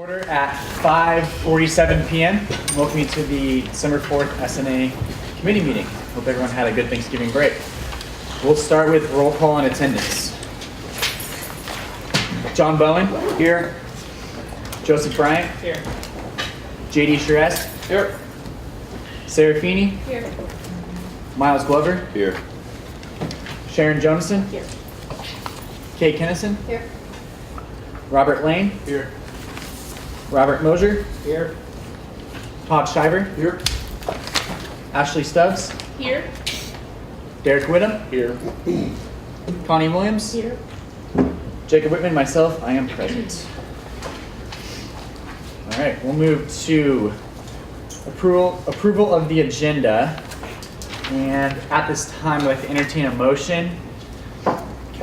Order at 5:47 p.m. Welcome you to the December 4th SNA committee meeting. Hope everyone had a good Thanksgiving break. We'll start with roll call and attendance. John Bowen. Here. Joseph Bryant. Here. J.D. Shrest. Here. Sarah Feeney. Here. Miles Glover. Here. Sharon Jonason. Here. Kay Kennison. Here. Robert Lane. Here. Robert Mosier. Here. Todd Shiver. Here. Ashley Stubbs. Here. Derek Whittam. Here. Connie Williams. Here. Jacob Whitman, myself, I am present. All right, we'll move to approval of the agenda. And at this time, I'd like to entertain a motion. Can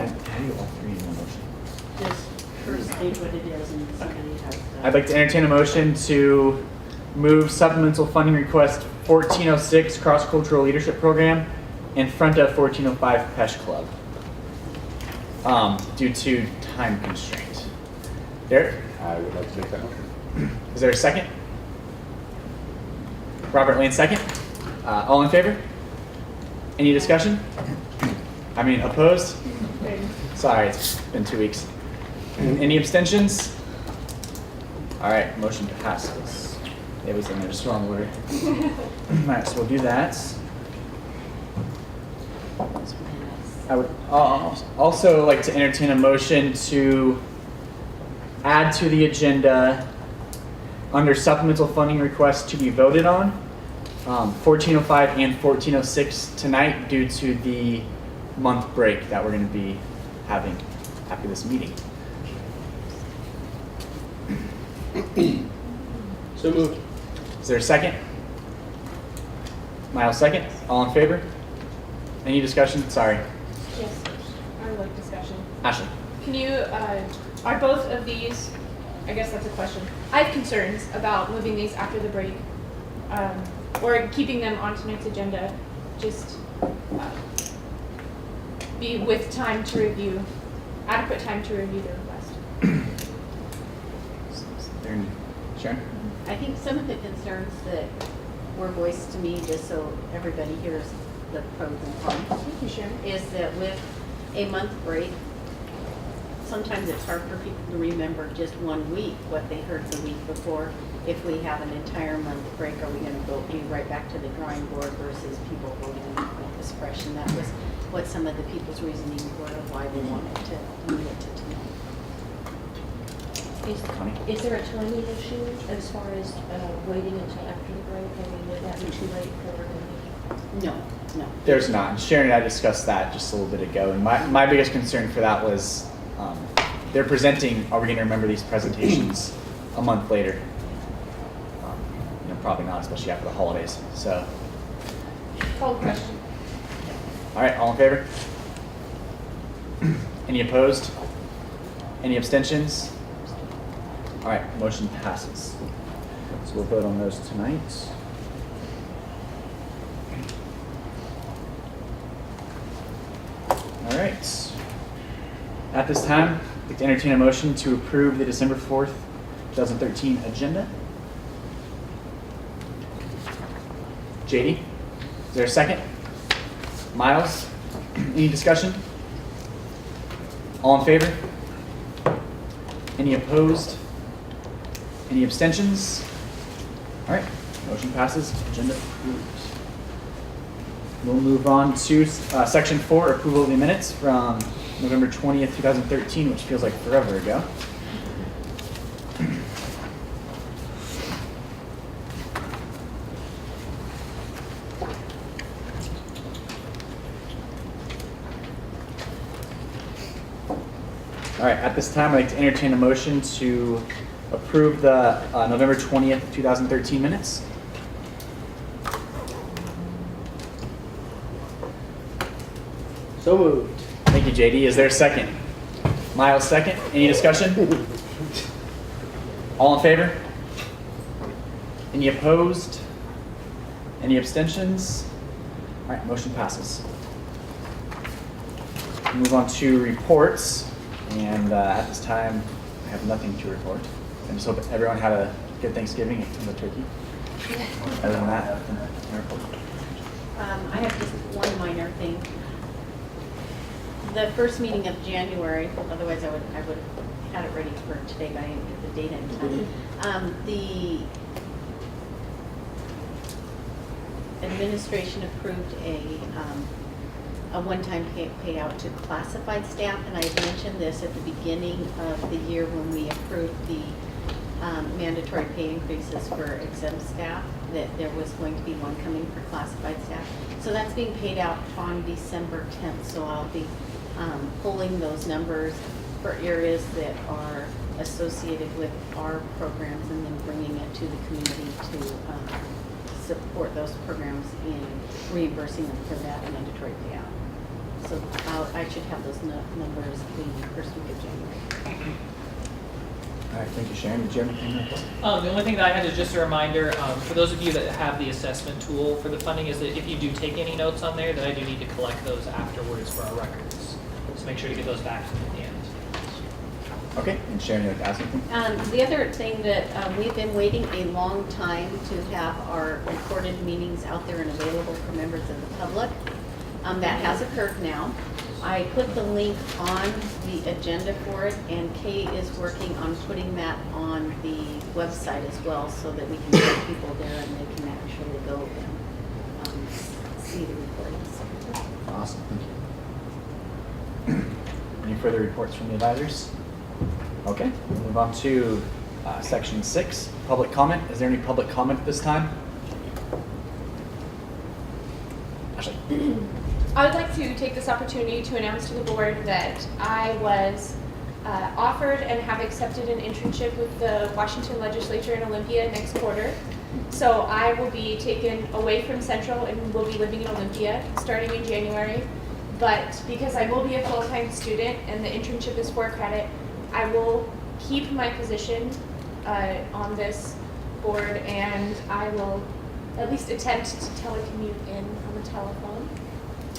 I do all three in one motion? Just first state what it is and somebody has to. I'd like to entertain a motion to move supplemental funding request 1406 Cross-Cultural Leadership Program in front of 1405 Pesh Club due to time constraint. Derek, I would like to make that motion. is there a second? Robert Lane, second. All in favor? Any discussion? I mean, opposed? Sorry, it's been 2 weeks. Any abstentions? All right, motion passes. It was in the wrong order. All right, so we'll do that. I would also like to entertain a motion to add to the agenda under supplemental funding requests to be voted on, 1405 and 1406 tonight due to the month break that we're going to be having after this meeting. So moved. Is there a second? Miles, second. All in favor? Any discussion? Sorry. Yes. I would like discussion. Ashley. Can you, are both of these, I guess that's a question. I have concerns about moving these after the break, or keeping them on tonight's agenda, just be with time to review, adequate time to review the request. Sharon? I think some of the concerns that were voiced to me, just so everybody hears the pros and cons, Thank you, Sharon. is that with a month break, sometimes it's hard for people to remember just 1 week what they heard the week before. If we have an entire month break, are we going to be right back to the drawing board versus people voting with this fresh? And that was what some of the people's reasoning were of why they wanted to move it to tonight. Is there a timing issue as far as waiting until after the break? I mean, would that be too late for the No. There's not. Sharon and I discussed that just a little bit ago. And my biggest concern for that was they're presenting, are we going to remember these presentations a month later? Probably not, especially after the holidays. So, Call the question. all right, all in favor? Any opposed? Any abstentions? All right, motion passes. So we'll vote on those tonight. All right. At this time, I'd like to entertain a motion to approve the December 4th, 2013 agenda. JD, is there a second? Miles, any discussion? All in favor? Any opposed? Any abstentions? All right, motion passes, agenda approved. We'll move on to section 4, approval of the minutes from November 20th, 2013, which feels like forever ago. All right, at this time, I'd like to entertain a motion to approve the November 20th, 2013 minutes. So moved. Thank you, JD. Is there a second? Miles, second. Any discussion? All in favor? Any opposed? Any abstentions? All right, motion passes. Move on to reports, and at this time, I have nothing to report. I just hope everyone had a good Thanksgiving and the turkey. Other than that, I have just one minor thing. The first meeting of January, otherwise I would have had it ready for today, but I didn't get the data in time. The administration approved a one-time payout to classified staff, and I mentioned this at the beginning of the year when we approved the mandatory pay increases for exempt staff, that there was going to be one coming for classified staff. So that's being paid out on December 10th, so I'll be pulling those numbers for areas that are associated with our programs and then bringing it to the community to support those programs in reimbursing them for that mandatory payout. So I should have those numbers the first week of January. all right, thank you, Sharon. Did you have anything to report? The only thing that I had is just a reminder, for those of you that have the assessment tool for the funding, is that if you do take any notes on there, then I do need to collect those afterwards for our records. So make sure to get those back to me at the end. Okay, and Sharon, you like to ask anything? The other thing that we've been waiting a long time to have our recorded meetings out there and available for members of the public. That has occurred now. I put the link on the agenda for it, and Kay is working on putting that on the website as well, so that we can get people there and they can actually go and see the recordings. Awesome, thank you. Any further reports from the advisors? Okay, we'll move on to section 6, public comment. Is there any public comment at this time? Ashley? I would like to take this opportunity to announce to the board that I was offered and have accepted an internship with the Washington Legislature in Olympia next quarter. So I will be taken away from Central and will be living in Olympia starting in January. But because I will be a full-time student and the internship is 4 credit, I will keep my position on this board, and I will at least attempt to telecommute in on the telephone.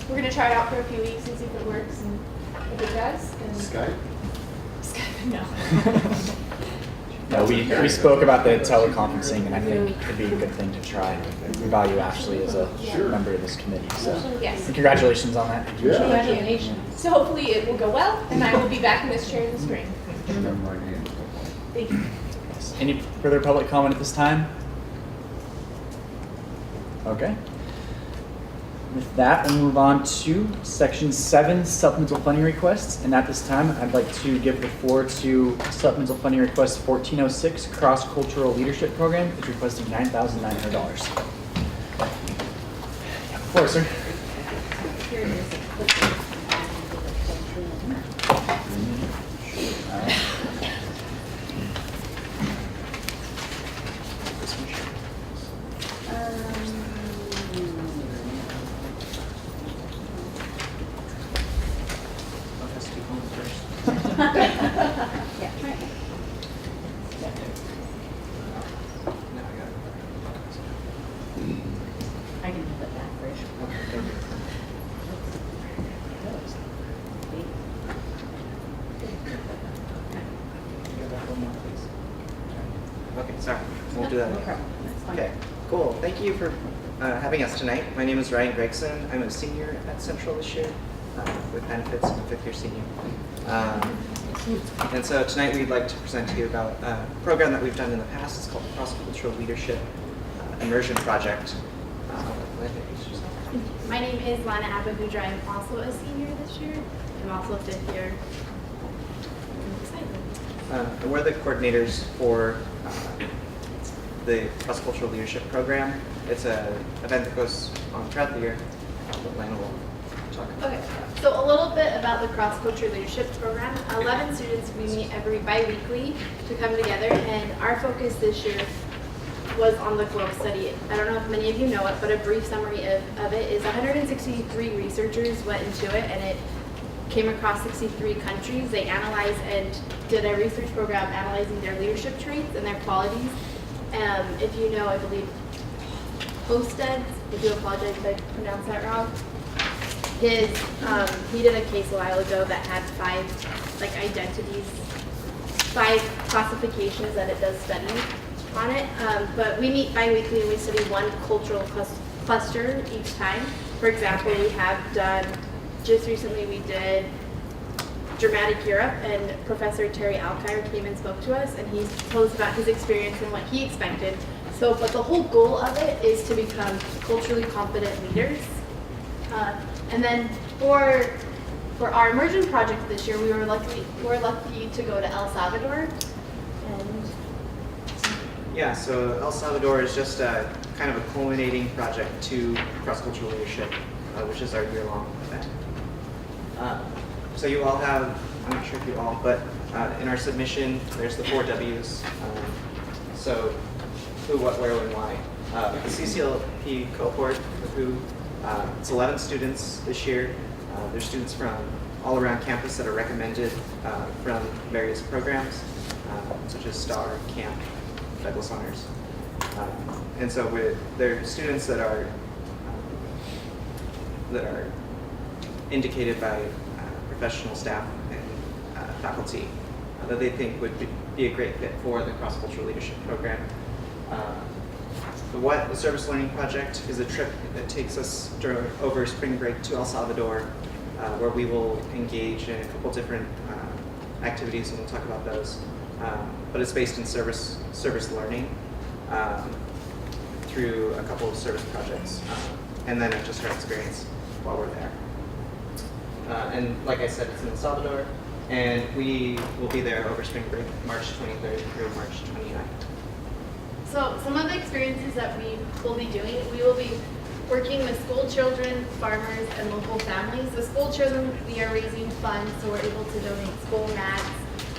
We're going to try it out for a few weeks and see if it works, and if it does, then Skype? Skype, no. No, we spoke about the teleconferencing, and I think it'd be a good thing to try. We value Ashley as a member of this committee, so. Yes. And congratulations on that. Yeah. Congratulations. So hopefully it will go well, and I will be back in this chair in the spring. Thank you. Yes. Any further public comment at this time? Okay. With that, we'll move on to section 7, supplemental funding requests. And at this time, I'd like to give the floor to supplemental funding request 1406, Cross-Cultural Leadership Program. It's requesting $9,900. Floor, sir. Here it is. Yeah. I can put that first. Okay, sorry, we'll do that No again. problem. That's fine. Okay, cool. Thank you for having us tonight. My name is Ryan Gregson. I'm a senior at Central this year with benefits. I'm a 5th-year senior. And so tonight we'd like to present to you about a program that we've done in the past. It's called the Cross-Cultural Leadership Immersion Project. My name is Lana Abahudra. I'm also a senior this year. I'm also a 5th year. I'm excited. We're the coordinators for the Cross-Cultural Leadership Program. It's an event that goes on throughout the year. Lana will talk about Okay, so a little bit about the Cross Culture Leadership Program. 11 students, we meet every bi-weekly to come together, and our focus this year was on the globe study. I don't know if many of you know it, but a brief summary of it is 163 researchers went into it, and it came across 63 countries. They analyzed and did a research program analyzing their leadership traits and their qualities. If you know, I believe Hosted, I do apologize if I pronounced that wrong. He did a case a while ago that had 5 identities 5 classifications that it does study on it. But we meet bi-weekly and we study one cultural cluster each time. For example, we have done, just recently we did Dramatic Europe, and Professor Terry Alkire came and spoke to us, and he told us about his experience and what he expected. So, but the whole goal of it is to become culturally competent leaders. And then for our immersion project this year, we were lucky to go to El Salvador. And Yeah, so El Salvador is just a kind of a culminating project to cross-cultural leadership, which is our year-long event. So you all have, I'm not sure if you all, but in our submission, there's the 4 W's. So who, what, where, when, why. The CCLP cohort, who it's 11 students this year. There's students from all around campus that are recommended from various programs, such as STAR, CAMP, Douglas Honors. And so they're students that are indicated by professional staff and faculty that they think would be a great fit for the cross-cultural leadership program. The Service Learning Project is a trip that takes us over spring break to El Salvador, where we will engage in a couple different activities, and we'll talk about those. But it's based in service learning through a couple of service projects, and then just our experience while we're there. And like I said, it's in El Salvador, and we will be there over spring break, March 23rd through March 29th. so some of the experiences that we will be doing, we will be working with school children, farmers, and local families. The school children, we are raising funds, so we're able to donate school mats,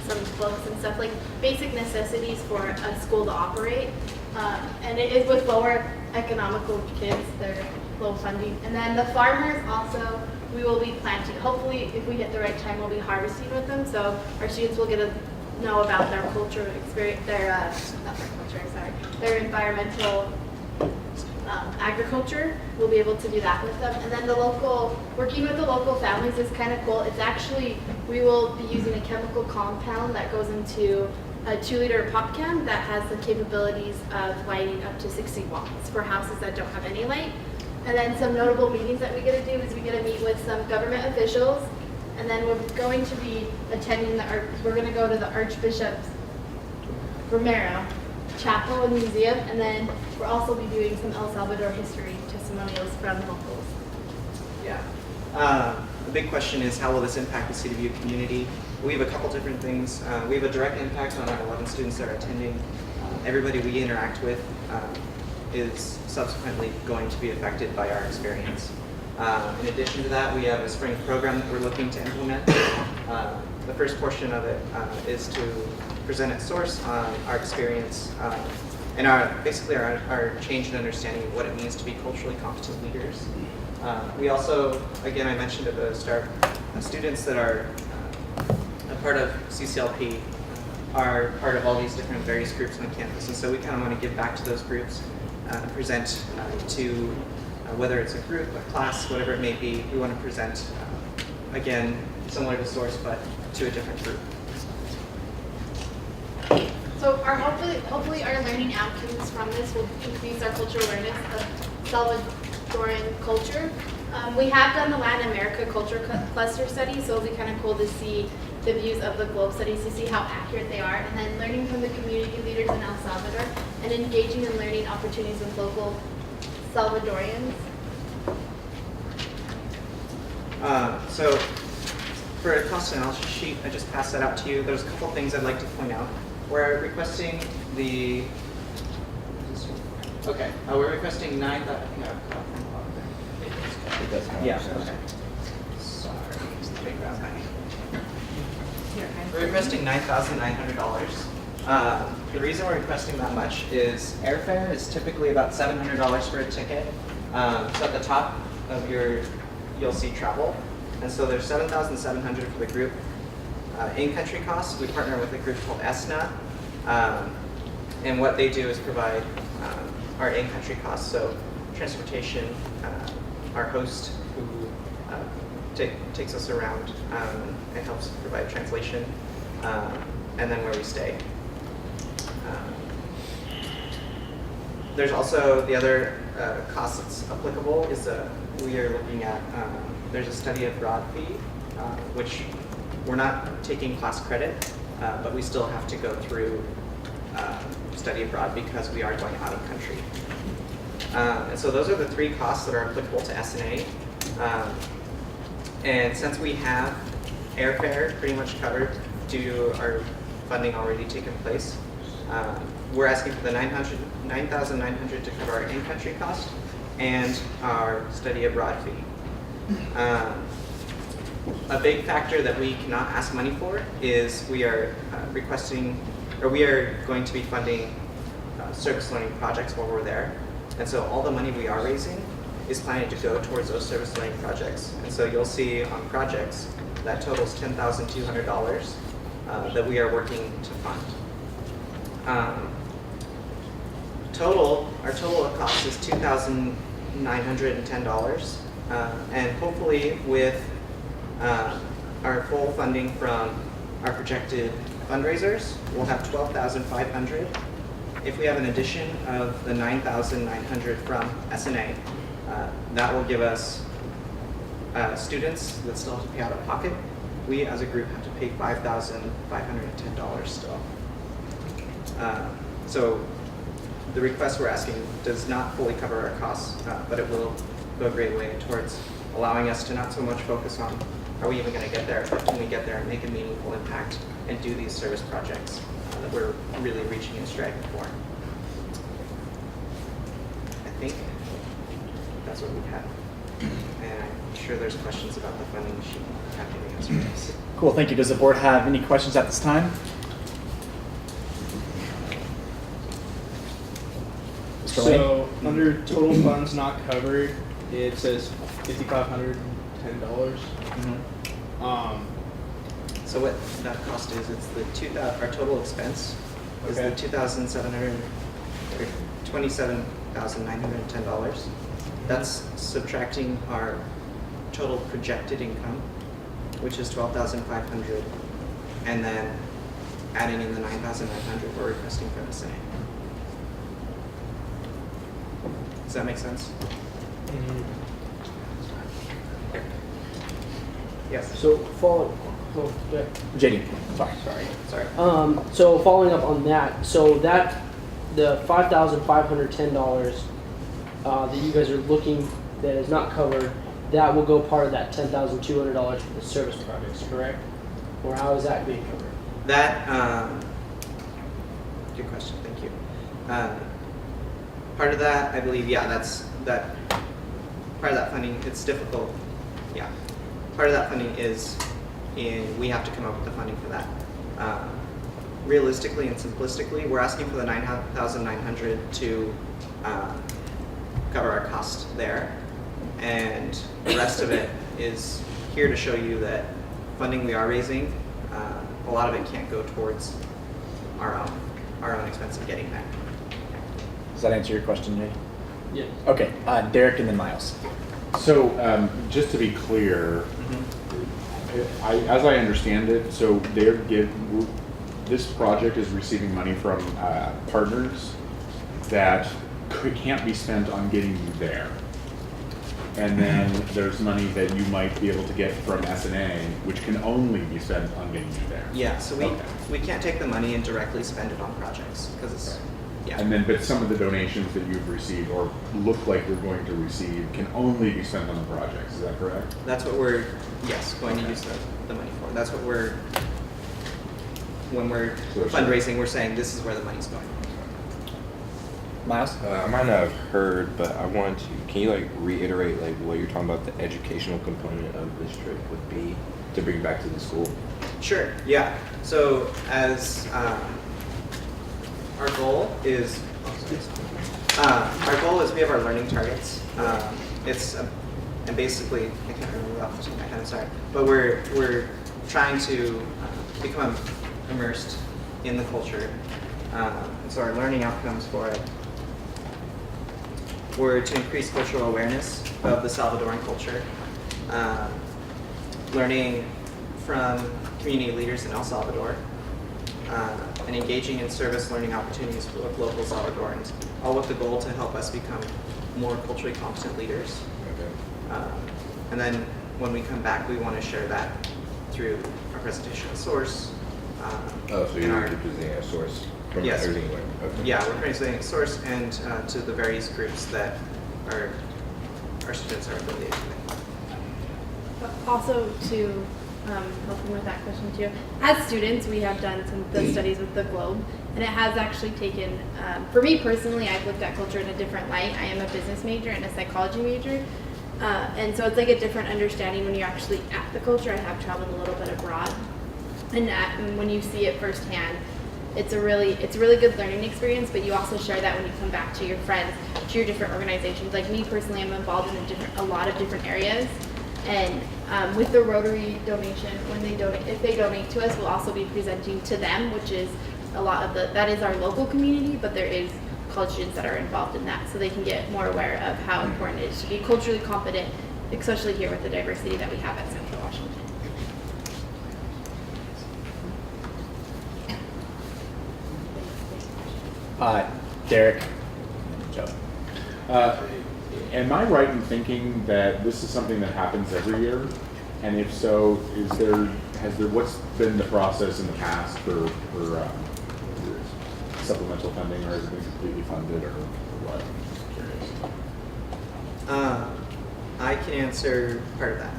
some books and stuff, like basic necessities for a school to operate. And it is with lower economical kids, they're low funding. And then the farmers also, we will be planting. Hopefully, if we hit the right time, we'll be harvesting with them. So our students will get to know about their culture experience, their environmental agriculture. We'll be able to do that with them. And then working with the local families is kind of cool. It's actually, we will be using a chemical compound that goes into a 2-liter pop can that has the capabilities of lighting up to 60 watts for houses that don't have any light. And then some notable meetings that we get to do is we get to meet with some government officials, and then we're going to be attending we're going to go to the Archbishop's Romero Chapel and Museum, and then we'll also be doing some El Salvador history testimonials from locals. Yeah. The big question is, how will this impact the CWU community? We have a couple different things. We have a direct impact on our 11 students that are attending. Everybody we interact with is subsequently going to be affected by our experience. In addition to that, we have a spring program that we're looking to implement. The first portion of it is to present at Source on our experience and basically our change in understanding of what it means to be culturally competent leaders. We also, again, I mentioned at the start, students that are a part of CCLP are part of all these different various groups on campus, and so we kind of want to give back to those groups, present to whether it's a group, a class, whatever it may be. We want to present, again, similar to Source, but to a different group. So hopefully our learning outcomes from this will increase our cultural awareness of Salvadoran culture. We have done the Latin America Culture Cluster Study, so it'll be kind of cool to see the views of the globe studies to see how accurate they are, and then learning from the community leaders in El Salvador and engaging in learning opportunities with local Salvadorians. So for a cost analysis sheet, I just passed that out to you. There's a couple things I'd like to point out. We're requesting we're requesting 9,000. Yeah. Okay. Sorry, it's the big round money. We're requesting $9,900. The reason we're requesting that much is airfare is typically about $700 for a ticket. So at the top of you'll see travel, and so there's $7,700 for the group. In-country costs, we partner with a group called ESNA, and what they do is provide our in-country costs, so transportation, our host who takes us around and helps provide translation, and then where we stay. There's also the other cost that's applicable is we are looking at, there's a study abroad fee, which we're not taking class credit, but we still have to go through study abroad because we are going out of country. And so those are the three costs that are applicable to SNA. And since we have airfare pretty much covered due to our funding already taken place, we're asking for the $9,900 to cover our in-country cost and our study abroad fee. A big factor that we cannot ask money for is we are we are going to be funding service learning projects while we're there. And so all the money we are raising is planning to go towards those service learning projects. And so you'll see on projects that totals $10,200 that we are working to fund. Our total cost is $2,910, and hopefully with our full funding from our projected fundraisers, we'll have $12,500. If we have an addition of the $9,900 from SNA, that will give us students that still have to pay out of pocket. We as a group have to pay $5,510 still. So the request we're asking does not fully cover our costs, but it will go a great way towards allowing us to not so much focus on are we even going to get there, but can we get there and make a meaningful impact and do these service projects that we're really reaching and striving for. I think that's what we have. And I'm sure there's questions about the funding machine. I'm happy to answer those. Cool, thank you. Does the board have any questions at this time? Mr. Lane? So under total funds not covered, it says $5,510. So what that cost is, it's the our total expense is Okay. the $27,910. That's subtracting our total projected income, which is $12,500, and then adding in the $9,900 we're requesting from the Senate. Does that make sense? Yes. So JD, sorry. Sorry. so following up on that, so that the $5,510 that you guys are looking that is not covered, that will go part of that $10,200 for the service projects, correct? Or how is that being covered? That, good question, thank you. Part of that, I believe, yeah, part of that funding, it's difficult, yeah. Part of that funding is we have to come up with the funding for that. Realistically and simplistically, we're asking for the $9,900 to cover our cost there. And the rest of it is here to show you that funding we are raising, a lot of it can't go towards our own expense of getting there. Does that answer your question, Jay? Yeah. Okay, Derek and then Miles. So just to be clear, as I understand it, so this project is receiving money from partners that can't be spent on getting you there. And then there's money that you might be able to get from SNA, which can only be spent on getting you there. Yeah, so we can't take the money and directly spend it on projects because it's, yeah. And then, but some of the donations that you've received or look like you're going to receive can only be spent on the projects. Is that correct? That's what we're, yes, going to use the money for. That's what when we're fundraising, we're saying this is where the money's going. Miles? I might not have heard, but I wanted to, can you reiterate what you're talking about the educational component of this trip would be to bring back to the school? Sure, yeah. So as our goal is we have our learning targets. And basically, I can't remember off the top of my head, I'm sorry, but we're trying to become immersed in the culture. And so our learning outcomes for it were to increase cultural awareness of the Salvadoran culture, learning from community leaders in El Salvador, and engaging in service learning opportunities with local Salvadorans, all with the goal to help us become more culturally competent leaders. And then when we come back, we want to share that through our presentation of source. So and you're our- presenting a source from Yes. everything. Okay. Yeah, we're presenting a source and to the various groups that our students are affiliated with. Also to help them with that question too. As students, we have done some of the studies with the Globe, and it has actually taken, for me personally, I've looked at culture in a different light. I am a business major and a psychology major, and so it's like a different understanding when you're actually at the culture. I have traveled a little bit abroad, and when you see it firsthand, it's a really good learning experience. But you also share that when you come back to your friends, to your different organizations. Like me personally, I'm involved in a lot of different areas. And with the Rotary donation, when they donate, if they donate to us, we'll also be presenting to them, which is a lot of that is our local community, but there is college students that are involved in that, so they can get more aware of how important it is to be culturally competent, especially here with the diversity that we have at Central Washington. Derek, Joe. Am I right in thinking that this is something that happens every year? And if so, what's been the process in the past for supplemental funding, or has it been completely funded, or what? I'm curious. I can answer part of that.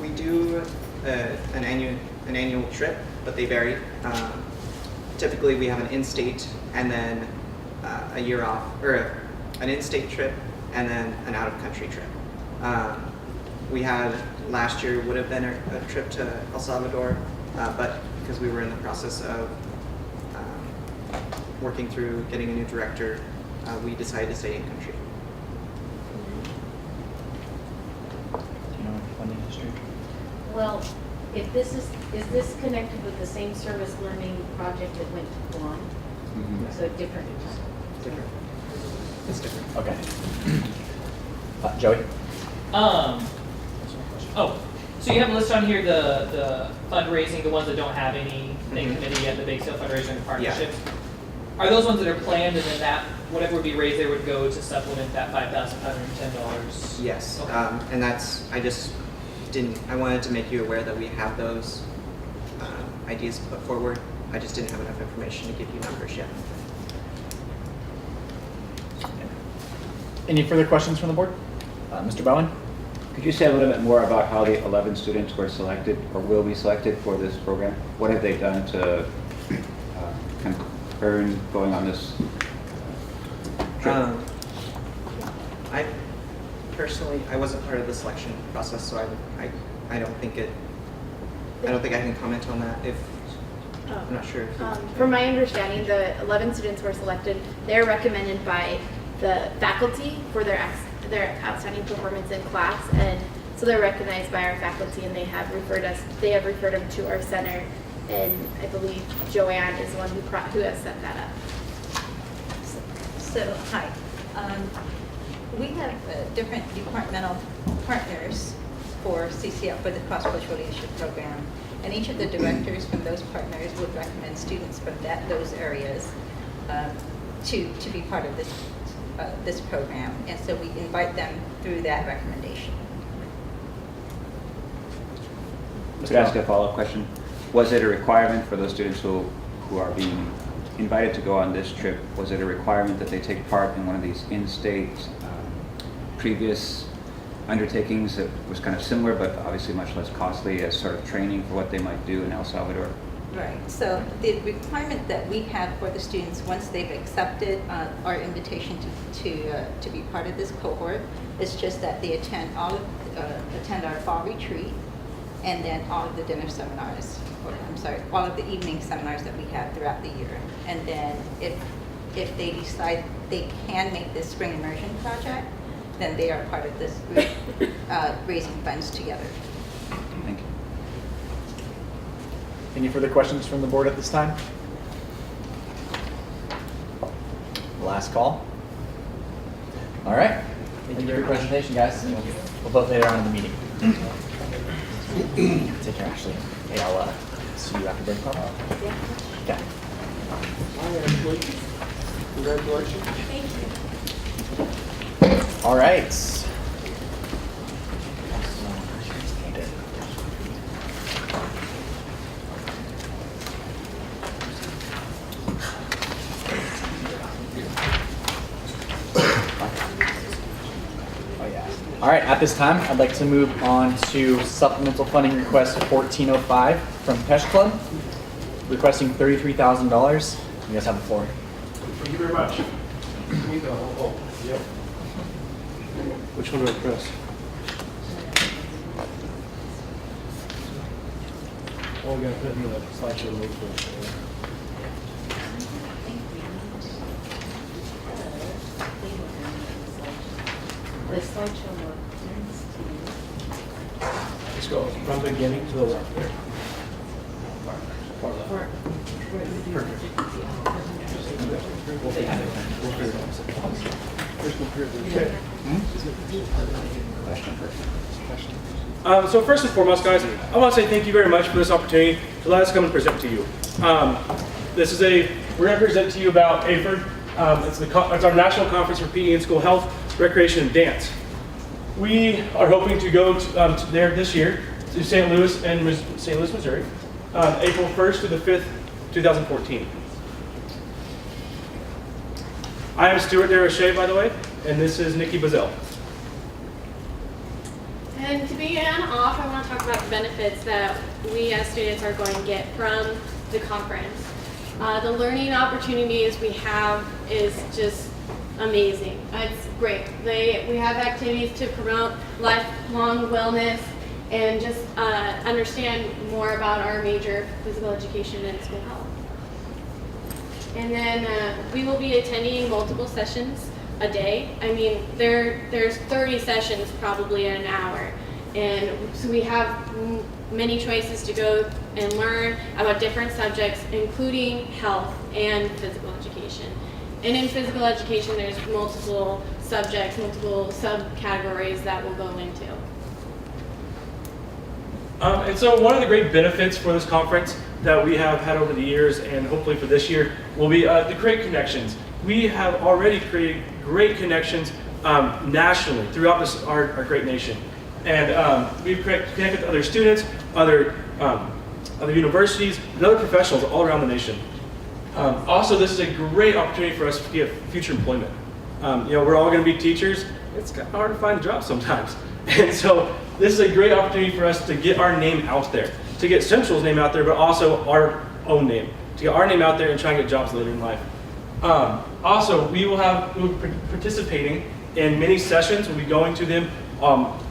We do an annual trip, but they vary. Typically, we have an in-state and then a year off, or an in-state trip and then an out-of-country trip. We had last year would have been a trip to El Salvador, but because we were in the process of working through getting a new director, we decided to stay in country. Do you know funding history? Well, if this is this connected with the same service learning project that went to Guam? Mhm. So different. Different. It's different. Okay. Joey? So you have a list on here, the fundraising, the ones that don't have anything Mhm. committed yet, the bake sale fundraising and partnerships. Are those ones that are planned, and then that, whatever would be raised there would go to supplement that $5,510? Yes, Okay. and I wanted to make you aware that we have those ideas put forward. I just didn't have enough information to give you numbers yet. Any further questions from the board? Mr. Bowen? Could you say a little bit more about how the 11 students were selected or will be selected for this program? What have they done to kind of earn going on this trip? I personally, I wasn't part of the selection process, so I don't think I can comment on that. I'm not sure. From my understanding, the 11 students were selected. They're recommended by the faculty for their outstanding performance in class, and so they're recognized by our faculty, and they have referred them to our center, and I believe Joanne is the one who has set that up. So, hi. We have different departmental partners for CCL, for the Cross-Cultural Leadership Program. And each of the directors from those partners would recommend students from those areas to be part of this program. And so we invite them through that recommendation. Could I ask a follow-up question? Was it a requirement for those students who are being invited to go on this trip, was it a requirement that they take part in one of these in-state previous undertakings that was kind of similar but obviously much less costly as sort of training for what they might do in El Salvador? Right. So the requirement that we have for the students, once they've accepted our invitation to be part of this cohort, is just that they attend our fall retreat, and then all of the dinner seminars, all of the evening seminars that we have throughout the year. And then if they decide they can make this spring immersion project, then they are part of this group raising funds together. Thank you. Any further questions from the board at this time? Last call. All right. Thank you for your presentation, guys. We'll vote later on in the meeting. Take care, Ashley. Hey, I'll See you after break, Carl? Yeah. Okay. Congratulations. All right. All right, at this time, I'd like to move on to supplemental funding request 1405 from Pesh Club, requesting $33,000. You guys have the floor. Thank you very much. Yep. Which one do I press? Oh, we gotta put it in the slideshow real quick. The slideshow work. Let's go from the beginning to the left there. Far left. Perfect. We'll figure it out. First we'll figure it out. So first and foremost, guys, I want to say thank you very much for this opportunity to let us come and present to you. We're going to present to you about AFERD. It's our national conference for PE and school health, recreation, and dance. We are hoping to go to there this year to St. Louis, Missouri, April 1st to the 5th, 2014. I am Stuart Desrochers, by the way, and this is Nikki Bazell. And to begin off, I want to talk about the benefits that we as students are going to get from the conference. The learning opportunities we have is just amazing. It's great. We have activities to promote lifelong wellness and just understand more about our major, physical education and school health. And then we will be attending multiple sessions a day. I mean, there's 30 sessions probably in an hour. And so we have many choices to go and learn about different subjects, including health and physical education. And in physical education, there's multiple subjects, multiple subcategories that we'll go into. And so one of the great benefits for this conference that we have had over the years, and hopefully for this year, will be to create connections. We have already created great connections nationally throughout our great nation. And we've connected with other students, other universities, and other professionals all around the nation. Also, this is a great opportunity for us to get future employment. We're all going to be teachers. It's kind of hard to find a job sometimes. And so this is a great opportunity for us to get our name out there, to get Central's name out there, but also our own name, to get our name out there and try and get jobs later in life. Also, we'll be participating in many sessions. We'll be going to them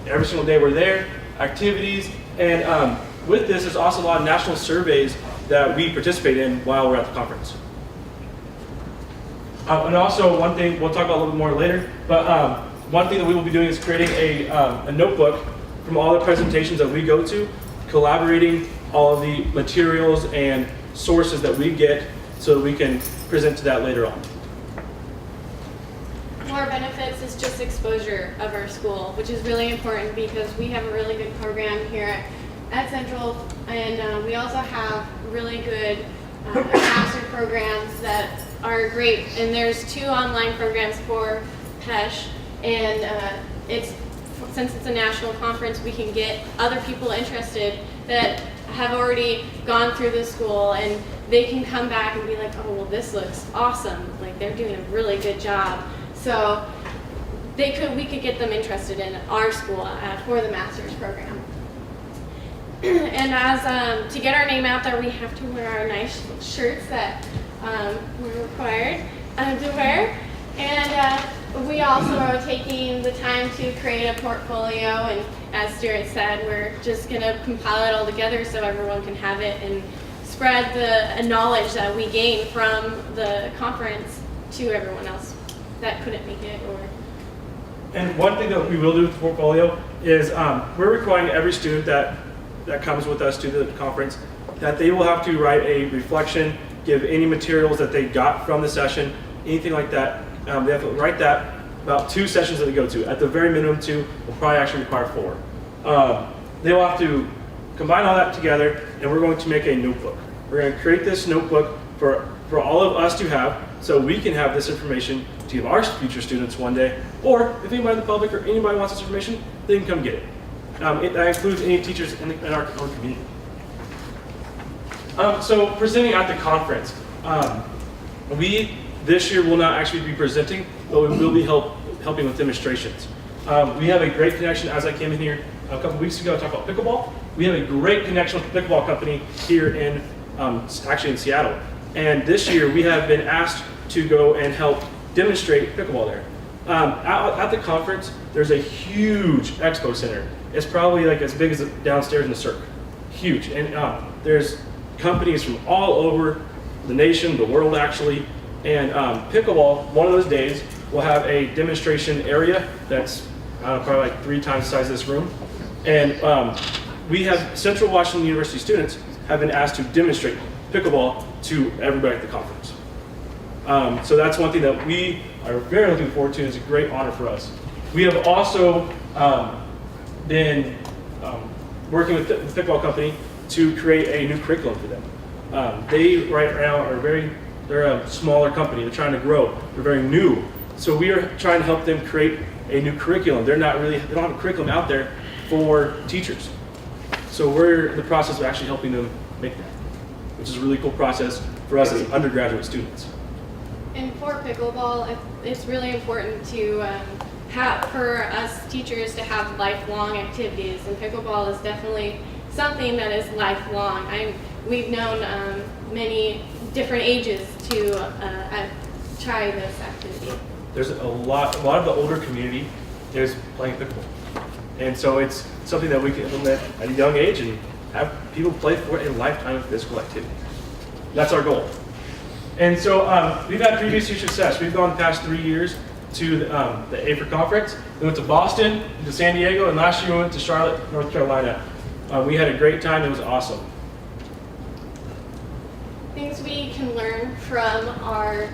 every single day we're there, activities, and with this, there's also a lot of national surveys that we participate in while we're at the conference. And also, one thing we'll talk about a little bit more later, but one thing that we will be doing is creating a notebook from all the presentations that we go to, collaborating all of the materials and sources that we get so that we can present to that later on. More benefits is just exposure of our school, which is really important because we have a really good program here at Central, and we also have really good master programs that are great. And there's 2 online programs for PESH, and since it's a national conference, we can get other people interested that have already gone through the school, and they can come back and be like, oh, well, this looks awesome. Like, they're doing a really good job. So we could get them interested in our school for the master's program. And as to get our name out there, we have to wear our nice shirts that we're required to wear. And we also are taking the time to create a portfolio. And as Stuart said, we're just going to compile it all together so everyone can have it and spread the knowledge that we gain from the conference to everyone else that couldn't make it. And one thing that we will do with the portfolio is we're requiring every student that comes with us to the conference that they will have to write a reflection, give any materials that they got from the session, anything like that. They have to write that about 2 sessions that they go to. At the very minimum 2, we'll probably actually require 4. They will have to combine all that together, and we're going to make a notebook. We're going to create this notebook for all of us to have, so we can have this information to give our future students one day, or if anybody in the public or anybody wants this information, they can come get it. That includes any teachers in our community. So presenting at the conference, we this year will not actually be presenting, but we will be helping with demonstrations. We have a great connection. As I came in here a couple weeks ago to talk about pickleball, we have a great connection with the pickleball company here in actually in Seattle. And this year we have been asked to go and help demonstrate pickleball there. At the conference, there's a huge expo center. It's probably like as big as downstairs in the Cirque. Huge. And there's companies from all over the nation, the world actually. And pickleball, one of those days, will have a demonstration area that's probably like 3 times the size of this room. And we have Central Washington University students have been asked to demonstrate pickleball to everybody at the conference. So that's one thing that we are very looking forward to. It's a great honor for us. We have also been working with the pickleball company to create a new curriculum for them. They right now are they're a smaller company. They're trying to grow. They're very new. So we are trying to help them create a new curriculum. They don't have a curriculum out there for teachers. So we're in the process of actually helping them make that, which is a really cool process for us as undergraduate students. And for pickleball, it's really important to for us teachers to have lifelong activities, and pickleball is definitely something that is lifelong. We've known many different ages to try this activity. There's a lot of the older community is playing pickleball, and so it's something that we can implement at a young age and have people play for a lifetime of physical activity. That's our goal. And so we've had previous year success. We've gone the past 3 years to the AFER conference. We went to Boston, to San Diego, and last year we went to Charlotte, North Carolina. We had a great time. It was awesome. Things we can learn from our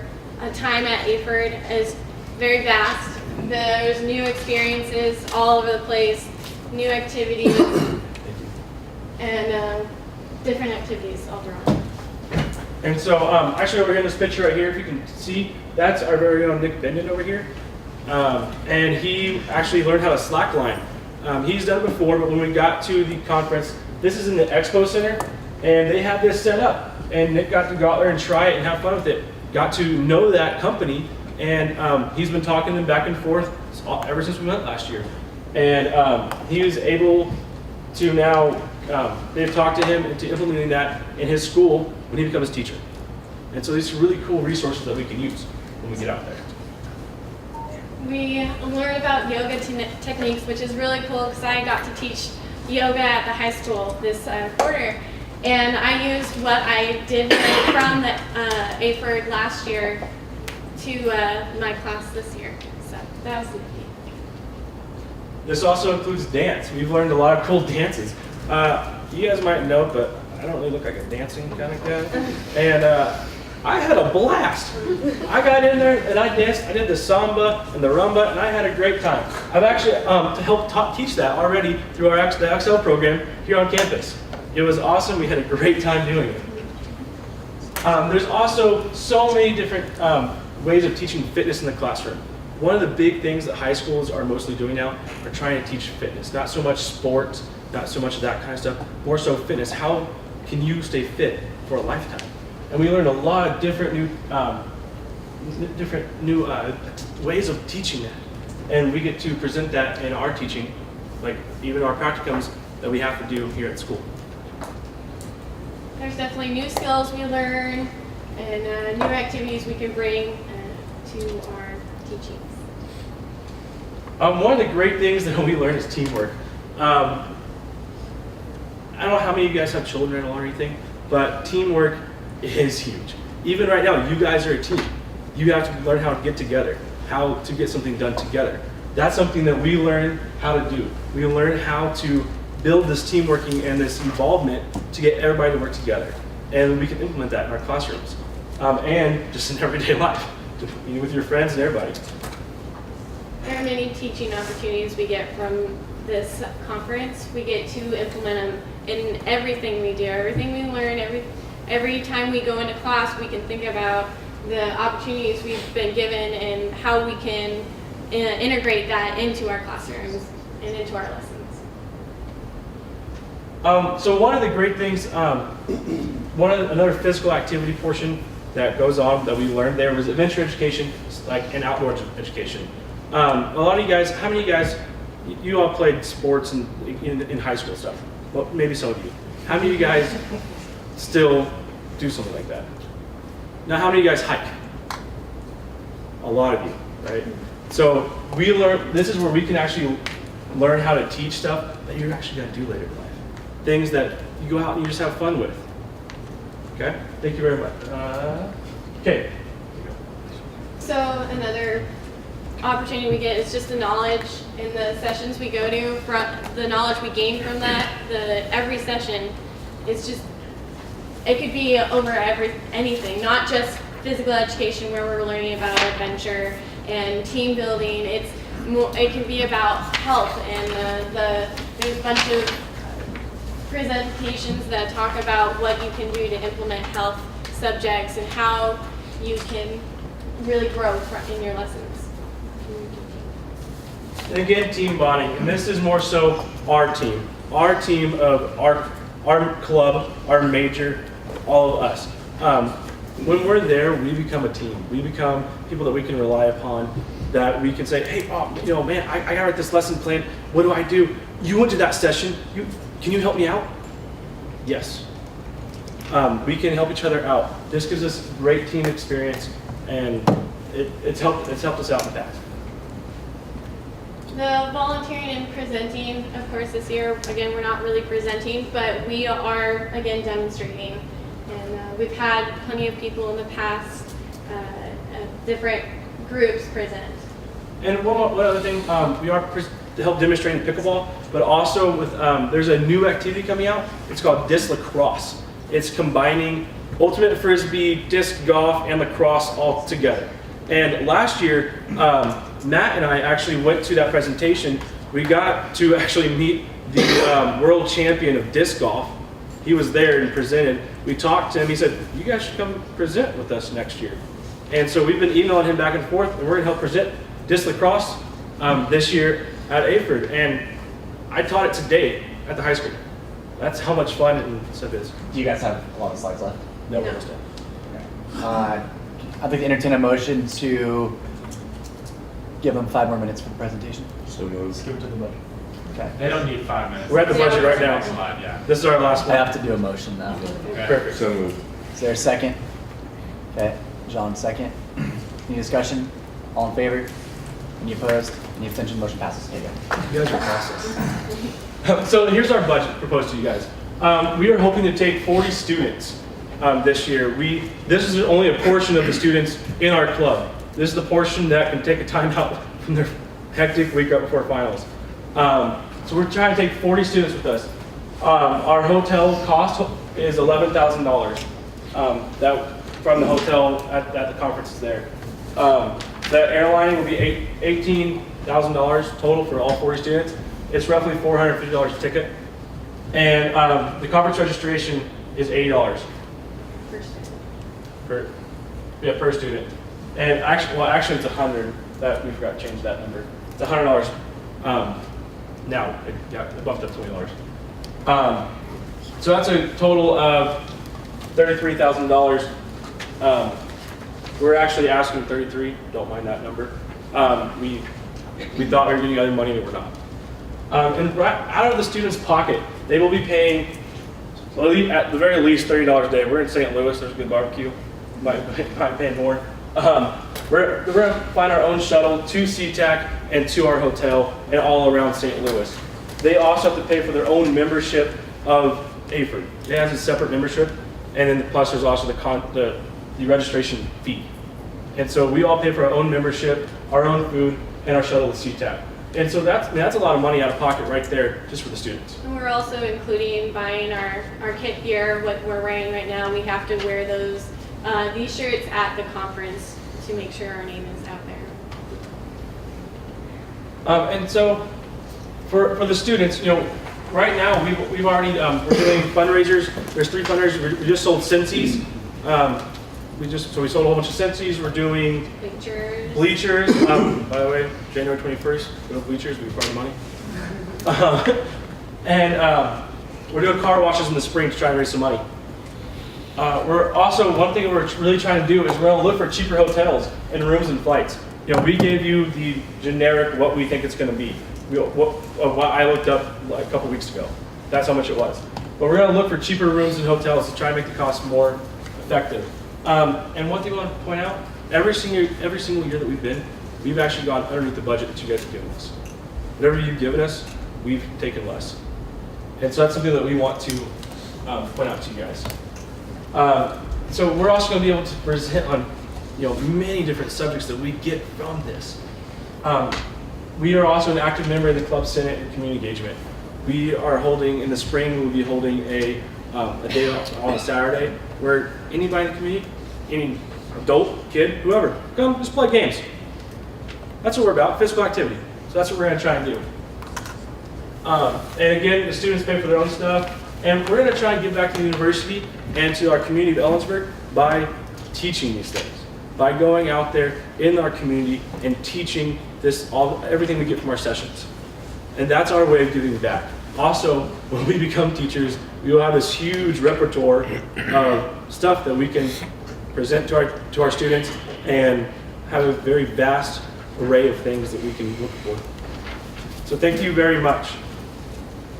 time at AFER is very vast. There's new experiences all over the place, new activities, and different activities all around. And so actually over here in this picture right here, if you can see, that's our very own Nick Benden over here. And he actually learned how to slackline. He's done it before, but when we got to the conference, this is in the Expo Center, and they had this set up. And Nick got to go out there and try it and have fun with it. Got to know that company, and he's been talking to them back and forth ever since we went last year. And he was able to now, they've talked to him into implementing that in his school when he becomes a teacher. And so these are really cool resources that we can use when we get out there. We learn about yoga techniques, which is really cool because I got to teach yoga at the high school this quarter. And I used what I did from the AFER last year to my class this year. So that was neat. This also includes dance. We've learned a lot of cool dances. You guys might know, but I don't really look like a dancing kind of guy. And I had a blast. I got in there and I danced. I did the samba and the rumba, and I had a great time. I've actually to help teach that already through the XL program here on campus. It was awesome. We had a great time doing it. There's also so many different ways of teaching fitness in the classroom. One of the big things that high schools are mostly doing now are trying to teach fitness. Not so much sports, not so much of that kind of stuff, more so fitness. How can you stay fit for a lifetime? And we learned a lot of different new ways of teaching that. And we get to present that in our teaching, like even our practicums that we have to do here at school. There's definitely new skills we learn and new activities we can bring to our teachings. One of the great things that we learn is teamwork. I don't know how many of you guys have children or anything, but teamwork is huge. Even right now, you guys are a team. You have to learn how to get together, how to get something done together. That's something that we learn how to do. We learn how to build this teamworking and this involvement to get everybody to work together. And we can implement that in our classrooms and just in everyday life, with your friends and everybody. There are many teaching opportunities we get from this conference. We get to implement them in everything we do, everything we learn, every time we go into class, we can think about the opportunities we've been given and how we can integrate that into our classrooms and into our lessons. So one of the great things, another physical activity portion that goes on that we learned there was adventure education, like an outdoor education. A lot of you guys, how many of you guys, you all played sports in high school stuff? Well, maybe some of you. How many of you guys still do something like that? Now, how many of you guys hike? A lot of you, right? So we learn, this is where we can actually learn how to teach stuff that you're actually gonna do later in life. Things that you go out and you just have fun with. Okay, thank you very much. Okay. So another opportunity we get is just the knowledge in the sessions we go to, from the knowledge we gain from that. Every session is just, it could be over anything, not just physical education where we're learning about adventure and team building. It can be about health, and there's a bunch of presentations that talk about what you can do to implement health subjects and how you can really grow in your lessons. And again, team bonding, and this is more so our team of our club, our major, all of us. When we're there, we become a team. We become people that we can rely upon, that we can say, hey, man, I gotta write this lesson plan. What do I do? You went to that session. Can you help me out? Yes. We can help each other out. This gives us great team experience, and it's helped us out in the past. The volunteering and presenting, of course, this year, again, we're not really presenting, but we are, again, demonstrating. And we've had plenty of people in the past, different groups present. And one other thing, we are to help demonstrating pickleball, but also with there's a new activity coming out. It's called Disc Lacrosse. It's combining ultimate frisbee, disc golf, and lacrosse all together. And last year, Matt and I actually went to that presentation. We got to actually meet the world champion of disc golf. He was there and presented. We talked to him. He said, "You guys should come present with us next year." And so we've been emailing him back and forth, and we're going to help present disc lacrosse this year at Aford. And I taught it today at the high school. That's how much fun and stuff is. Do you guys have a lot of slides left? No, No. we're almost done. I'd like to entertain a motion to give them 5 more minutes for the presentation. So moved. Give it to the budget. Okay. They don't need 5 minutes. We're at the budget right now. Next slide, yeah. This is our last I one. have to do a motion now. Okay. Perfect. So moved. Is there a second? Okay, John, second. Any discussion? All in favor? Any opposed? Any abstention? Motion passes. There you go. You guys are awesome. So here's our budget proposed to you guys. We are hoping to take 40 students this year. This is only a portion of the students in our club. This is the portion that can take a time out from their hectic week right before finals. So we're trying to take 40 students with us. Our hotel cost is $11,000. That from the hotel at the conferences there. The airline will be $18,000 total for all 40 students. It's roughly $450 a ticket. And the conference registration is $80 per student. And actually it's $100. That we forgot to change that number. It's $100 now. It bumped up $20. So that's a total of $33,000. We're actually asking 33. Don't mind that number. We thought we were getting other money, but we're not. And right out of the student's pocket, they will be paying, well, at the very least, $30 a day. We're in St. Louis. There's a good barbecue. Might pay more. We're going to find our own shuttle to SeaTac and to our hotel and all around St. Louis. They also have to pay for their own membership of Aford. It has a separate membership, and then plus there's also the registration fee. And so we all pay for our own membership, our own food, and our shuttle with SeaTac. And so that's a lot of money out of pocket right there just for the students. And we're also including buying our kit gear, what we're wearing right now. We have to wear these shirts at the conference to make sure our name is out there. And so for the students, right now, we've already, we're doing fundraisers. There's 3 fundraisers. We just sold Cincy's. So we sold a whole bunch of Cincy's. We're doing Pictures. bleachers. By the way, January 21st, we do bleachers. We borrow money. And we're doing car washes in the spring to try and raise some money. We're also, one thing we're really trying to do is we're going to look for cheaper hotels and rooms and flights. You know, we gave you the generic what we think it's going to be. What I looked up like a couple weeks ago. That's how much it was. But we're going to look for cheaper rooms and hotels to try and make the cost more effective. And one thing I want to point out, every single year that we've been, we've actually gone underneath the budget that you guys have given us. Whatever you've given us, we've taken less. And so that's something that we want to point out to you guys. So we're also going to be able to present on many different subjects that we get from this. We are also an active member of the Club Senate and Community Engagement. We are holding, in the spring, we'll be holding a day on a Saturday where anybody in the community, any adult, kid, whoever, come just play games. That's what we're about, physical activity. So that's what we're going to try and do. And again, the students pay for their own stuff. And we're going to try and give back to the university and to our community of Ellensburg by teaching these things. By going out there in our community and teaching everything we get from our sessions. And that's our way of giving back. Also, when we become teachers, we will have this huge repertoire of stuff that we can present to our students and have a very vast array of things that we can look for. So thank you very much.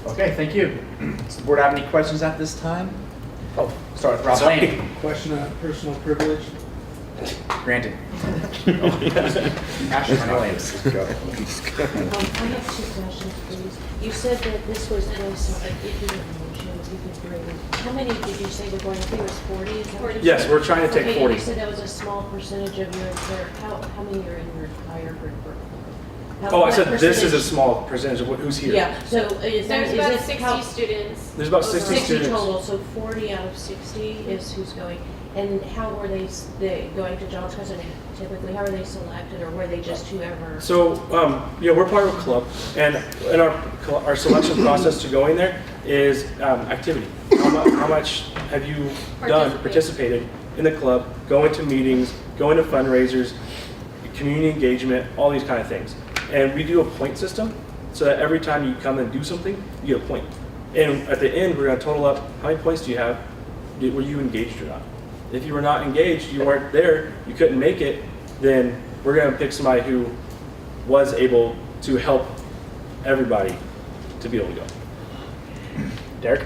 Okay, thank you. Does the board have any questions at this time? Oh, start with Rob Lane. Question on personal privilege. Granted. I have 2 questions, please. You said that this was if you could bring, how many did you say were going? I think it was 40? Is that what you Yes, said? we're trying to take Okay, 40. and you said that was a small percentage of your entire, how many are in your entire group? Oh, I said this is a small percentage of who's here. Yeah, so is There's it about 60 students. There's about 60 students. total, so 40 out of 60 is who's going. And how were they going to Johns Hopkins typically? How are they selected, or were they just whoever? So, we're part of a club, and in our selection process to going there is activity. How much have you participated in the club, going to meetings, going to fundraisers, community engagement, all these kind of things. And we do a point system, so that every time you come and do something, you get a point. And at the end, we're going to total up how many points do you have, were you engaged or not? If you were not engaged, you weren't there, you couldn't make it, then we're going to pick somebody who was able to help everybody to be able to go. Derek?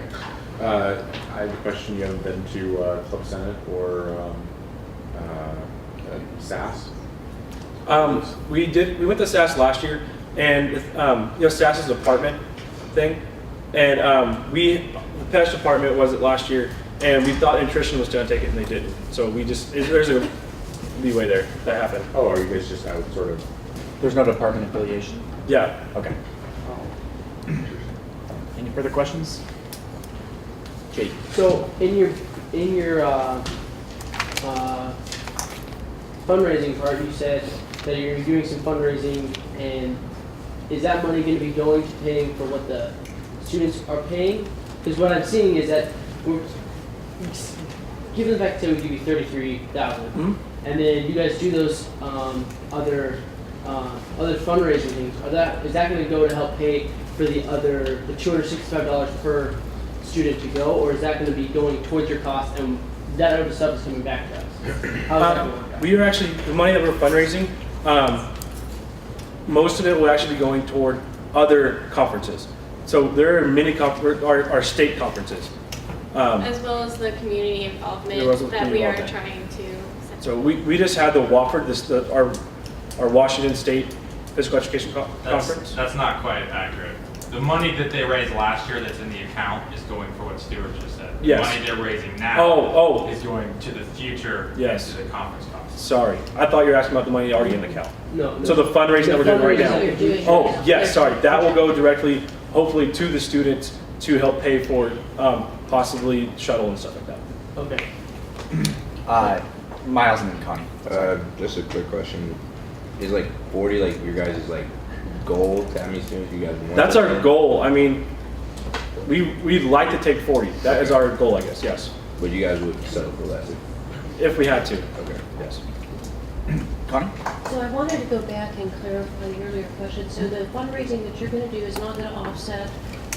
I have a question. You haven't been to Club Senate or SAS? We went to SAS last year, and SAS is an apartment thing, and the PESH department was it last year, and we thought nutrition was going to take it, and they didn't. So there's a leeway there that happened. Oh, are you guys just out sort of? There's no department affiliation? Yeah. Okay. Any further questions? Jake? So in your fundraising part, you said that you're doing some fundraising, and is that money going to be going to paying for what the students are paying? Because what I'm seeing is that given the fact that we give you $33,000, and then you guys do those other fundraising things, is that going to go to help pay for the $265 per student to go, or is that going to be going towards your cost and that other stuff is coming back to us? How does that work? We are actually, the money that we're fundraising, most of it will actually be going toward other conferences. So there are many our state conferences. As well as the community involvement that we are trying to. So we just had the Wofford, our Washington State Physical Education Conference. That's not quite accurate. The money that they raised last year that's in the account is going for what Stuart just said. The Yes. money they're raising now is going to the future Yes. into the conference costs. Sorry, I thought you were asking about the money already in the account. No. So the fundraising that we're doing right now. Fundraising that you're doing Oh, right now. yes, sorry. That will go directly, hopefully, to the students to help pay for possibly shuttle and stuff like that. Okay. Miles and then Connie. Just a quick question. Is 40 your guys' goal to how many students you guys want? That's our goal. I mean, We'd like to take 40. That is our goal, I guess, yes. But you guys would settle for less. If we had to. Okay. Yes. Connie? So I wanted to go back and clarify the earlier question. So the fundraising that you're gonna do is not gonna offset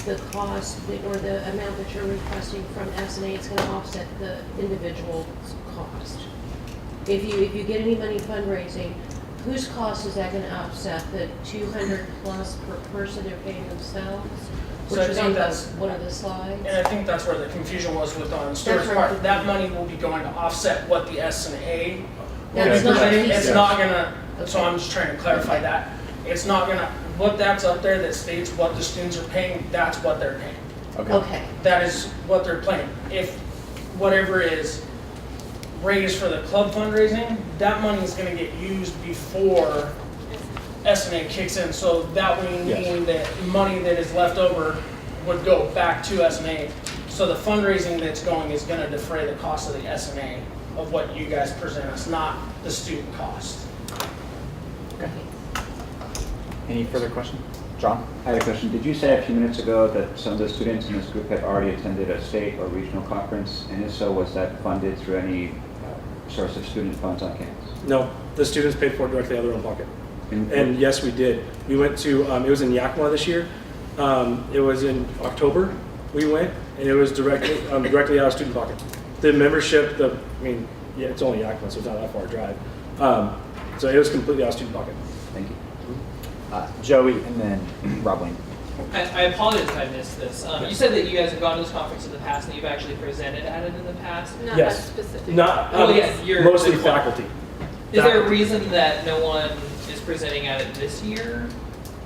the cost or the amount that you're requesting from SNA, it's gonna offset the individual's cost. If you get any money fundraising, whose cost is that gonna offset? The 200 plus per person they're paying themselves? So Which I was think on that's- one of the slides? And I think that's where the confusion was with on Stuart's right. part. That money will be going to offset what the SNA will be That's not presenting. the It's fee. not gonna, so I'm just trying to clarify that. It's not gonna, what that's up there that states what the students are paying, that's what they're paying. Okay. That is what they're paying. If whatever is raised for the club fundraising, that money is gonna get used before SNA kicks in. So that would mean that money that is left over would go back to SNA. So the fundraising that's going is gonna defray the cost of the SNA of what you guys present us, not the student cost. Okay. Any further questions? John? I had a question. Did you say a few minutes ago that some of the students in this group had already attended a state or regional conference? And if so, was that funded through any source of student funds on campus? No, the students paid for it directly out of their own pocket. And yes, we did. We went to, it was in Yakima this year. It was in October we went, and it was directly out of student pocket. The membership, yeah, it's only Yakima, so it's not that far a drive. So it was completely out of student pocket. Thank you. Joey and then Rob Lane. I apologize if I missed this. You said that you guys have gone to this conference in the past and you've actually presented at it in the past? Not Yes. that specific. Not, mostly faculty. Is there a reason that no one is presenting at it this year?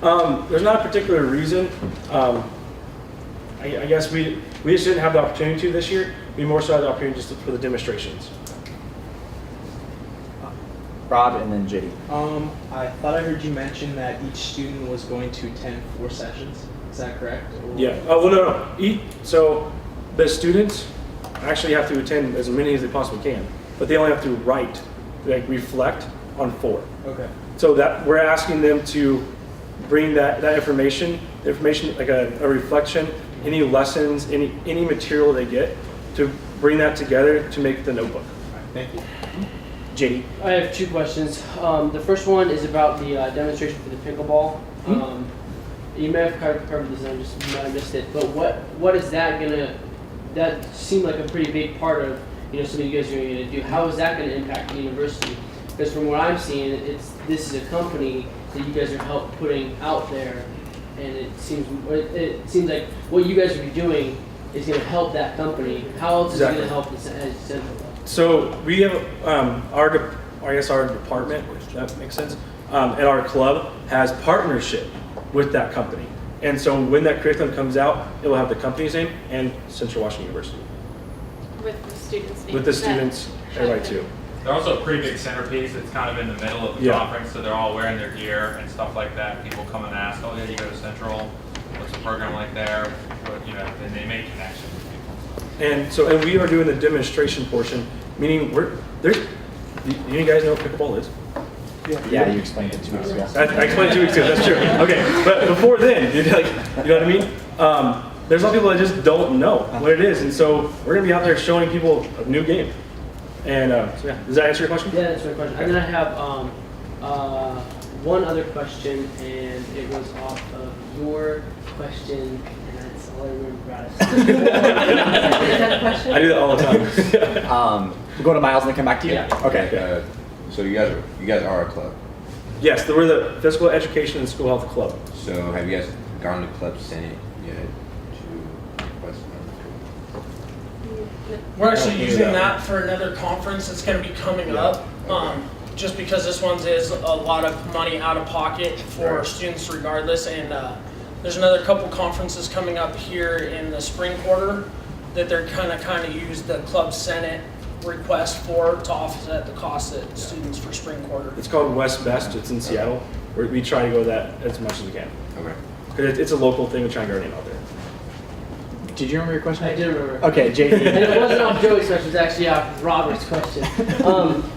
There's not a particular reason. I guess we just didn't have the opportunity to this year. We more so had the opportunity just for the demonstrations. Rob and then JD. I thought I heard you mention that each student was going to attend 4 sessions. Is that correct? Or- Yeah. Oh, well, no. So the students actually have to attend as many as they possibly can, but they only have to write, reflect on 4. Okay. So that we're asking them to bring that information like a reflection, any lessons, any material they get, to bring that together to make the notebook. Thank you. JD. I have 2 questions. The first one is about the demonstration for the pickleball. You may have covered this, I just might have missed it. But what is that gonna? That seemed like a pretty big part of something you guys are going to do. How is that going to impact the university? Because from what I'm seeing, this is a company that you guys are putting out there, and it seems like what you guys will be doing is going to help that company. How else is it going to help the central? So we have our department, if that makes sense, and our club has partnership with that company. And so when that curriculum comes out, it will have the company's name and Central Washington University. With the students' names. With the students, everybody too. They're also a pretty big centerpiece. It's kind of in the middle of the conference, so they're all wearing their gear and stuff like that. People come and ask, "Oh yeah, you go to Central? What's the program like there?" And they make connections with people. And we are doing the demonstration portion, meaning do you guys know what pickleball is? Yeah, you explained it 2 weeks ago. I explained 2 weeks ago. That's true. Okay, but before then, you know what I mean? There's a lot of people that just don't know what it is, and so we're gonna be out there showing people a new game. And so yeah, does that answer your question? Yeah, that's my question. And then I have one other question, and it was off of your question, and that's all I remember about it. Is that a question? I do that all the time. We'll go to Miles and then come back to you. Yeah. Okay. So you guys are a club. Yes, we're the Physical Education and School Health Club. So have you guys gone to Club Senate yet to request money? We're actually using that for another conference that's going to be coming up. Just because this one is a lot of money out of pocket for students regardless. And there's another couple conferences coming up here in the spring quarter that they're kind of use the Club Senate request to offset the cost that students for spring quarter. It's called West Best. It's in Seattle. We try to go that as much as we can. Okay. Because it's a local thing. We try and get our name out there. Did you remember your question? I did remember. Okay, JD. And it wasn't off Joey's question, it was actually off Robert's question.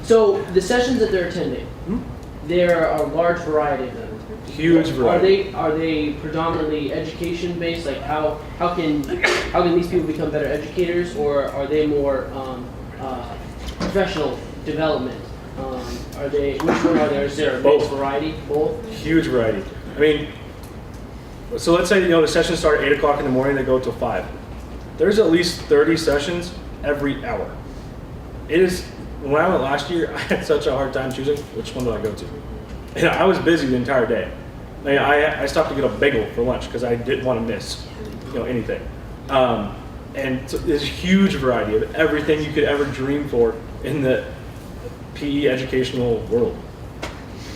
So the sessions that they're attending, there are a large variety of them. Huge variety. Are they predominantly education based? Like how can these people become better educators, or are they more professional development? Are they, which one are there? Is there a mixed variety? Both? Huge variety. I mean, so let's say, the sessions start at 8 o'clock in the morning, they go till 5. There's at least 30 sessions every hour. It is, when I went last year, I had such a hard time choosing which one do I go to. And I was busy the entire day. I mean, I stopped to get a bagel for lunch because I didn't want to miss, anything. And so there's a huge variety of everything you could ever dream for in the PE educational world.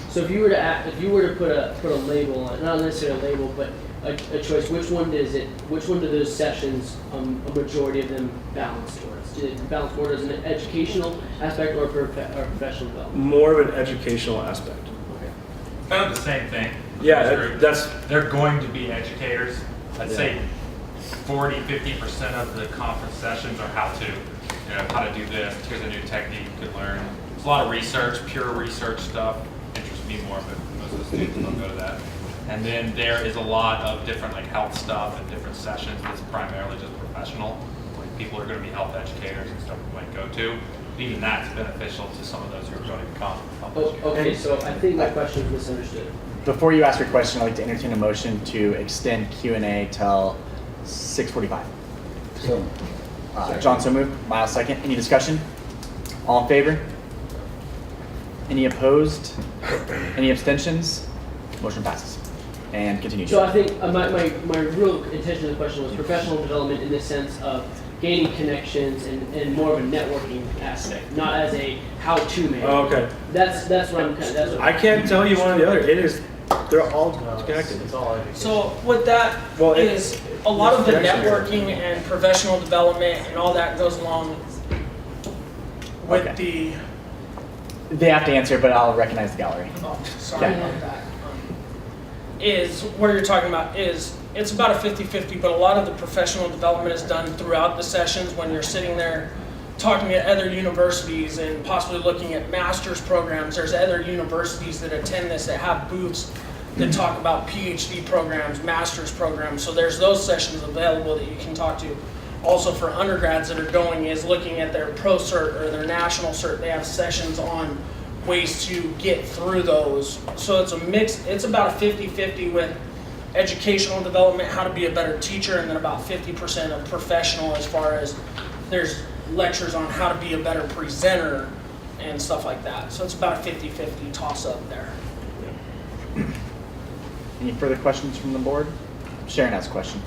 So if you were to put a label on, not necessarily a label, but a choice, which one do those sessions, a majority of them balance towards? Do they balance more as an educational aspect or professional development? More of an educational aspect. Okay. Kind of the same thing. Yeah, they're going to be educators. I'd Yeah. say 40-50% of the conference sessions are how to, how to do this. Here's a new technique you could learn. There's a lot of research, pure research stuff. Interests me more, but most of the students don't go to that. And then there is a lot of different health stuff and different sessions that's primarily just professional. Like people are going to be health educators and stuff we might go to. Even that's beneficial to some of those who are going to become health educators. Okay, so I think my question was misunderstood. Before you ask your question, I'd like to entertain a motion to extend Q&A till 6:45. So, John so moved, Miles second. Any discussion? All in favor? Any opposed? Any abstentions? Motion passes. And continue. So I think my real intention of the question was professional development in the sense of gaining connections and more of a networking aspect, not as a how-to man. Oh, okay. That's what I'm kind of. I can't tell you one or the other. They're all connected. So with that is a lot of the networking and professional development and all that goes along with the. They have to answer, but I'll recognize the gallery. Oh, sorry about that. Is what you're talking about is it's about a 50-50, but a lot of the professional development is done throughout the sessions when you're sitting there talking at other universities and possibly looking at master's programs. There's other universities that attend this that have booths that talk about PhD programs, master's programs. So there's those sessions available that you can talk to. Also for undergrads that are going is looking at their pro cert or their national cert. They have sessions on ways to get through those. So it's a mix. It's about a 50-50 with educational development, how to be a better teacher, and then about 50% of professional as far as there's lectures on how to be a better presenter and stuff like that. So it's about a 50-50 toss up there. Any further questions from the board? Sharon has a question.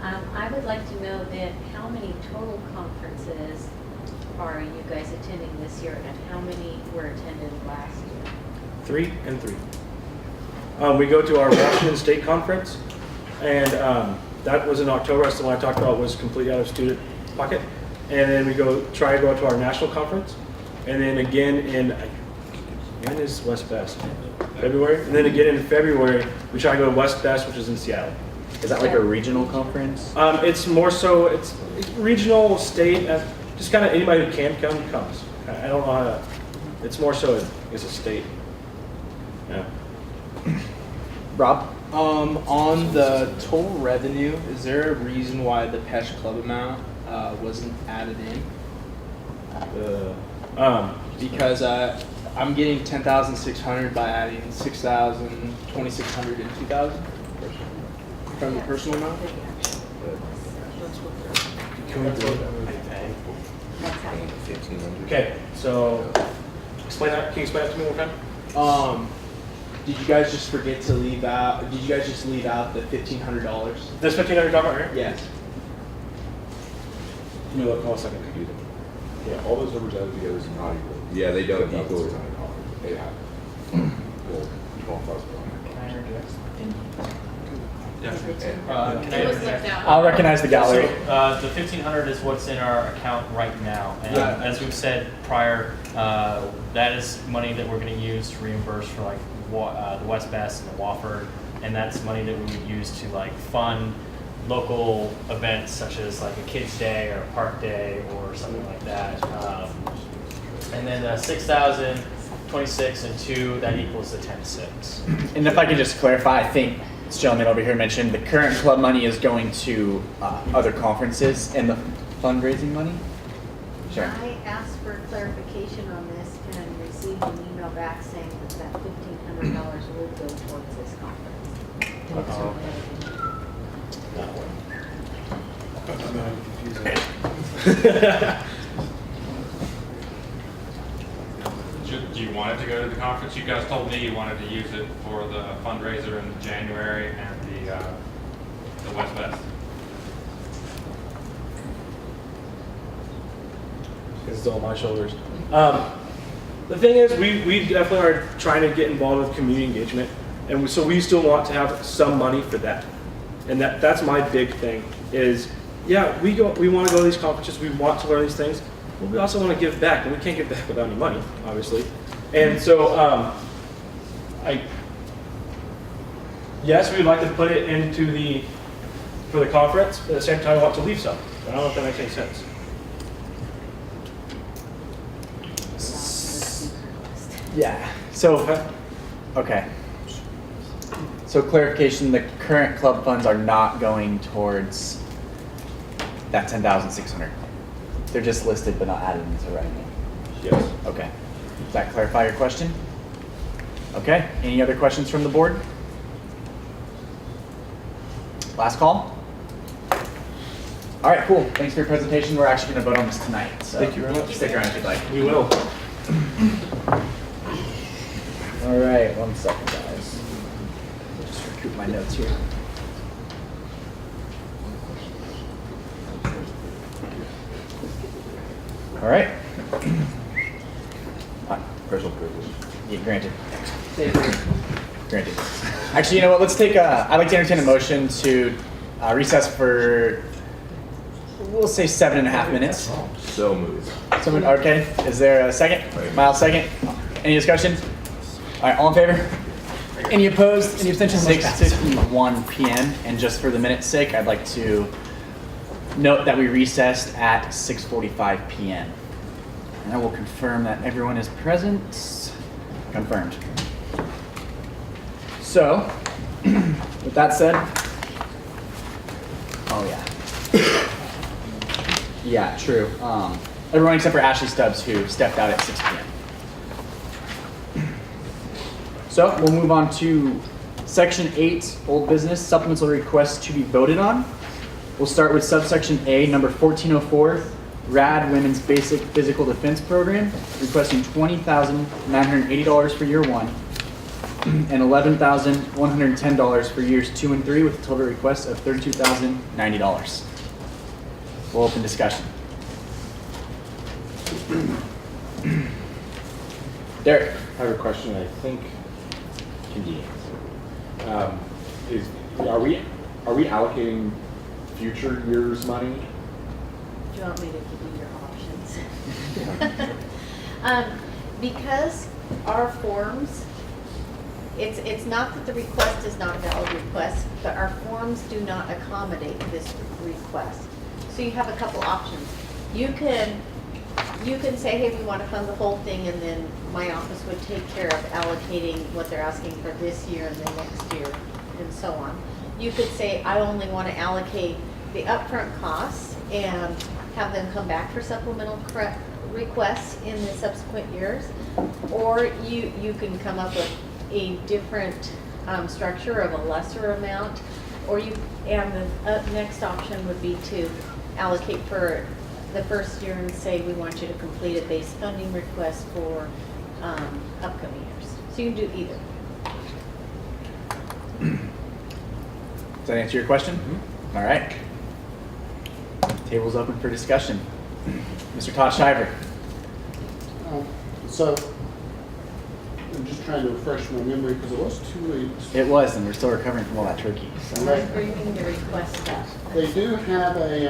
I would like to know then how many total conferences are you guys attending this year, and how many were attended last year? 3 and 3. We go to our Washington State Conference, and that was in October. That's the one I talked about, was completely out of student pocket. And then we try to go to our national conference, and then again when is West Best? February? And then again in February, we try to go to West Best, which is in Seattle. Is that like a regional conference? It's more so, it's regional, state, just kind of anybody who can come, comes. I don't know how to, it's more so it's a state. Yeah. Rob? On the total revenue, is there a reason why the PESH club amount wasn't added in? Because I'm getting 10,600 by adding 6,000, 2,600, and 2,000 from the personal amount. Okay, so explain that. Can you explain that to me one time? Did you guys just forget to leave out? Did you guys just leave out the $1,500? This $1,500 right here? Yes. Give me a look. 1 second. Yeah, all those numbers added together is not equal. Yeah, they don't equal. They have. Well, 12,000. Can I interject? I'll recognize the gallery. So, the 1,500 is what's in our account right now, and as we've said prior, that is money that we're going to use to reimburse for like the West Best and the Wofford, and that's money that we would use to like fund local events such as like a kids' day or a park day or something like that. And then 6,000 26 and 2, that equals the 10-6. And if I could just clarify, I think this gentleman over here mentioned the current club money is going to other conferences and the fundraising money? Sure. I asked for clarification on this and received an email back saying that $1,500 will go towards this conference. That one. Do you want it to go to the conference? You guys told me you wanted to use it for the fundraiser in January and the West Best. It's still on my shoulders. The thing is, we definitely are trying to get involved with community engagement, and so we still want to have some money for that. And that's my big thing is, yeah, we want to go to these conferences, we want to learn these things, but we also want to give back, and we can't give back without any money, obviously. And so, yes, we'd like to put it into for the conference, but at the same time, we want to leave some. I don't know if that makes any sense. Yeah, so, okay. So clarification, the current club funds are not going towards that 10,600. They're just listed but not added into revenue. Yes. Okay. Does that clarify your question? Okay, any other questions from the board? Last call? All right, cool. Thanks for your presentation. We're actually gonna vote on this tonight, so. Thank you very much. Stick around if you'd like. We will. All right, 1 second, guys. Just recoup my notes here. All right. Special privilege. Yeah, granted. Granted. Actually, you know what? Let's take I'd like to entertain a motion to recess for, we'll say 7.5 minutes. So moved. Someone, okay. Is there a second? Miles, second. Any discussion? All right, all in favor? Any opposed? Any abstentions? 6:51 p.m. And just for the minute's sake, I'd like to note that we recessed at 6:45 p.m. And I will confirm that everyone is present. Confirmed. So, with that said, oh yeah. Yeah, true. Everyone except for Ashley Stubbs, who stepped out at 6 p.m. So we'll move on to Section 8, Old Business, Supplemental Requests to be voted on. We'll start with subsection A, number 1404, RAD Women's Basic Physical Defense Program, requesting $20,980 for year 1 and $11,110 for years 2 and 3, with a total request of $32,090. We'll open discussion. Derek. I have a question I think can be answered. Are we allocating future years' money? Do you want me to give you your options? Because our forms, it's not that the request is not a valid request, but our forms do not accommodate this request. So you have a couple options. You can say, hey, we want to fund the whole thing, and then my office would take care of allocating what they're asking for this year and then next year, and so on. You could say, I only want to allocate the upfront costs and have them come back for supplemental requests in the subsequent years. Or you can come up with a different structure of a lesser amount. And the next option would be to allocate for the first year and say we want you to complete a base funding request for upcoming years. So you can do either. Does that answer your question? Mm-hmm. All right. Table's open for discussion. Mr. Todd Shiver. So, I'm just trying to refresh my memory because it was 2 weeks. It was, and we're still recovering from all that turkey. So. I'm bringing the request up. They do have they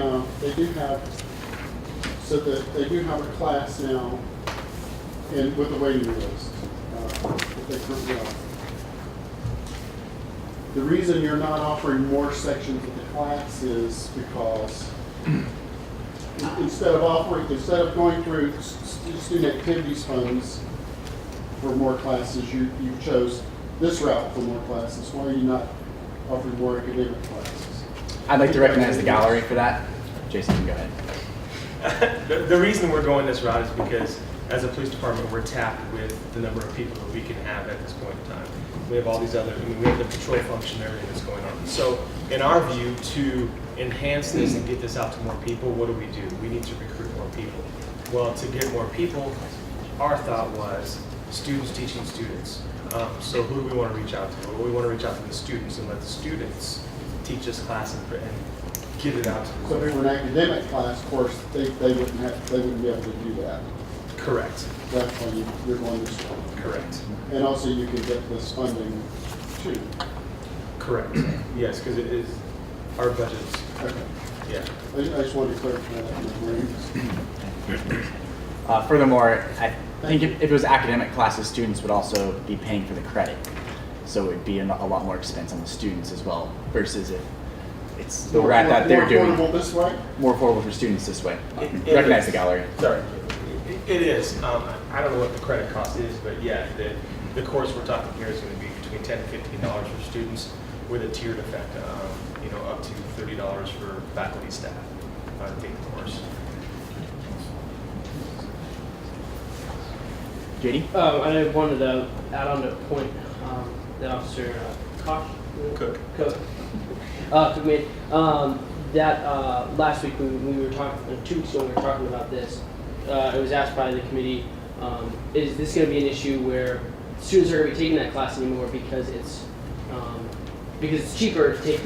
do have a class now with a waiting list that they currently offer. The reason you're not offering more sections of the class is because instead of going through student activities funds for more classes. You chose this route for more classes. Why are you not offering more academic classes? I'd like to recognize the gallery for that. Jason, you go ahead. The reason we're going this route is because as a police department, we're tapped with the number of people that we can have at this point in time. We have all these other, we have the patrol function, everything that's going on. So in our view, to enhance this and get this out to more people, what do? We need to recruit more people. Well, to get more people, our thought was students teaching students. So who do we want to reach out to? Well, we want to reach out to the students and let the students teach this class and get it out to the So for an academic class course, they wouldn't be able to do that. Correct. That's why you're going this way. Correct. And also you can get this funding too. Correct. Yes, because it is our budgets. Okay. Yeah. I just wanted to clarify that in my brain. Furthermore, I think if it was academic classes, students would also be paying for the credit. So it would be a lot more expense on the students as well, versus if it's the route that they're doing. More affordable this way? More affordable for students this way. It Recognize is. the gallery. Sorry. It is. I don't know what the credit cost is, but yeah, the course we're talking here is going to be between $10 and $15 for students with a tiered effect, up to $30 for faculty staff to take the course. JD? I wanted to add on to a point that Officer Cook made. That last week when we were talking, 2 weeks ago when we were talking about this, it was asked by the committee, is this going to be an issue where students are going to be taking that class anymore because it's cheaper to take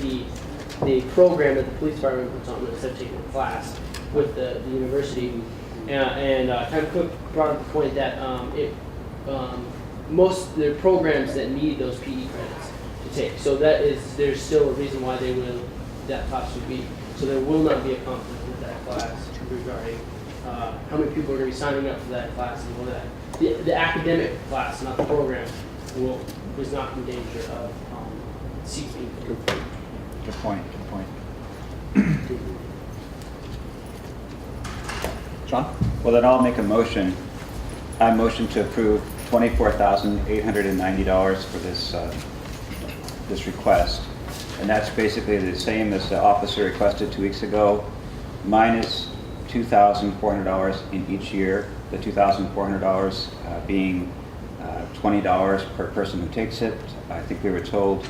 the program that the police department puts on instead of taking the class with the university. And Captain Cook brought up the point that most of the programs that need those PE credits to take. So there's still a reason why that class would be. So there will not be a conflict with that class regarding how many people are going to be signing up for that class and all that. The academic class, not the program, was not in danger of seeking. Good point. Good point. John? Well, then I'll make a motion. I motion to approve $24,890 for this request. And that's basically the same as the officer requested 2 weeks ago, minus $2,400 in each year. The $2,400 being $20 per person who takes it. I think we were told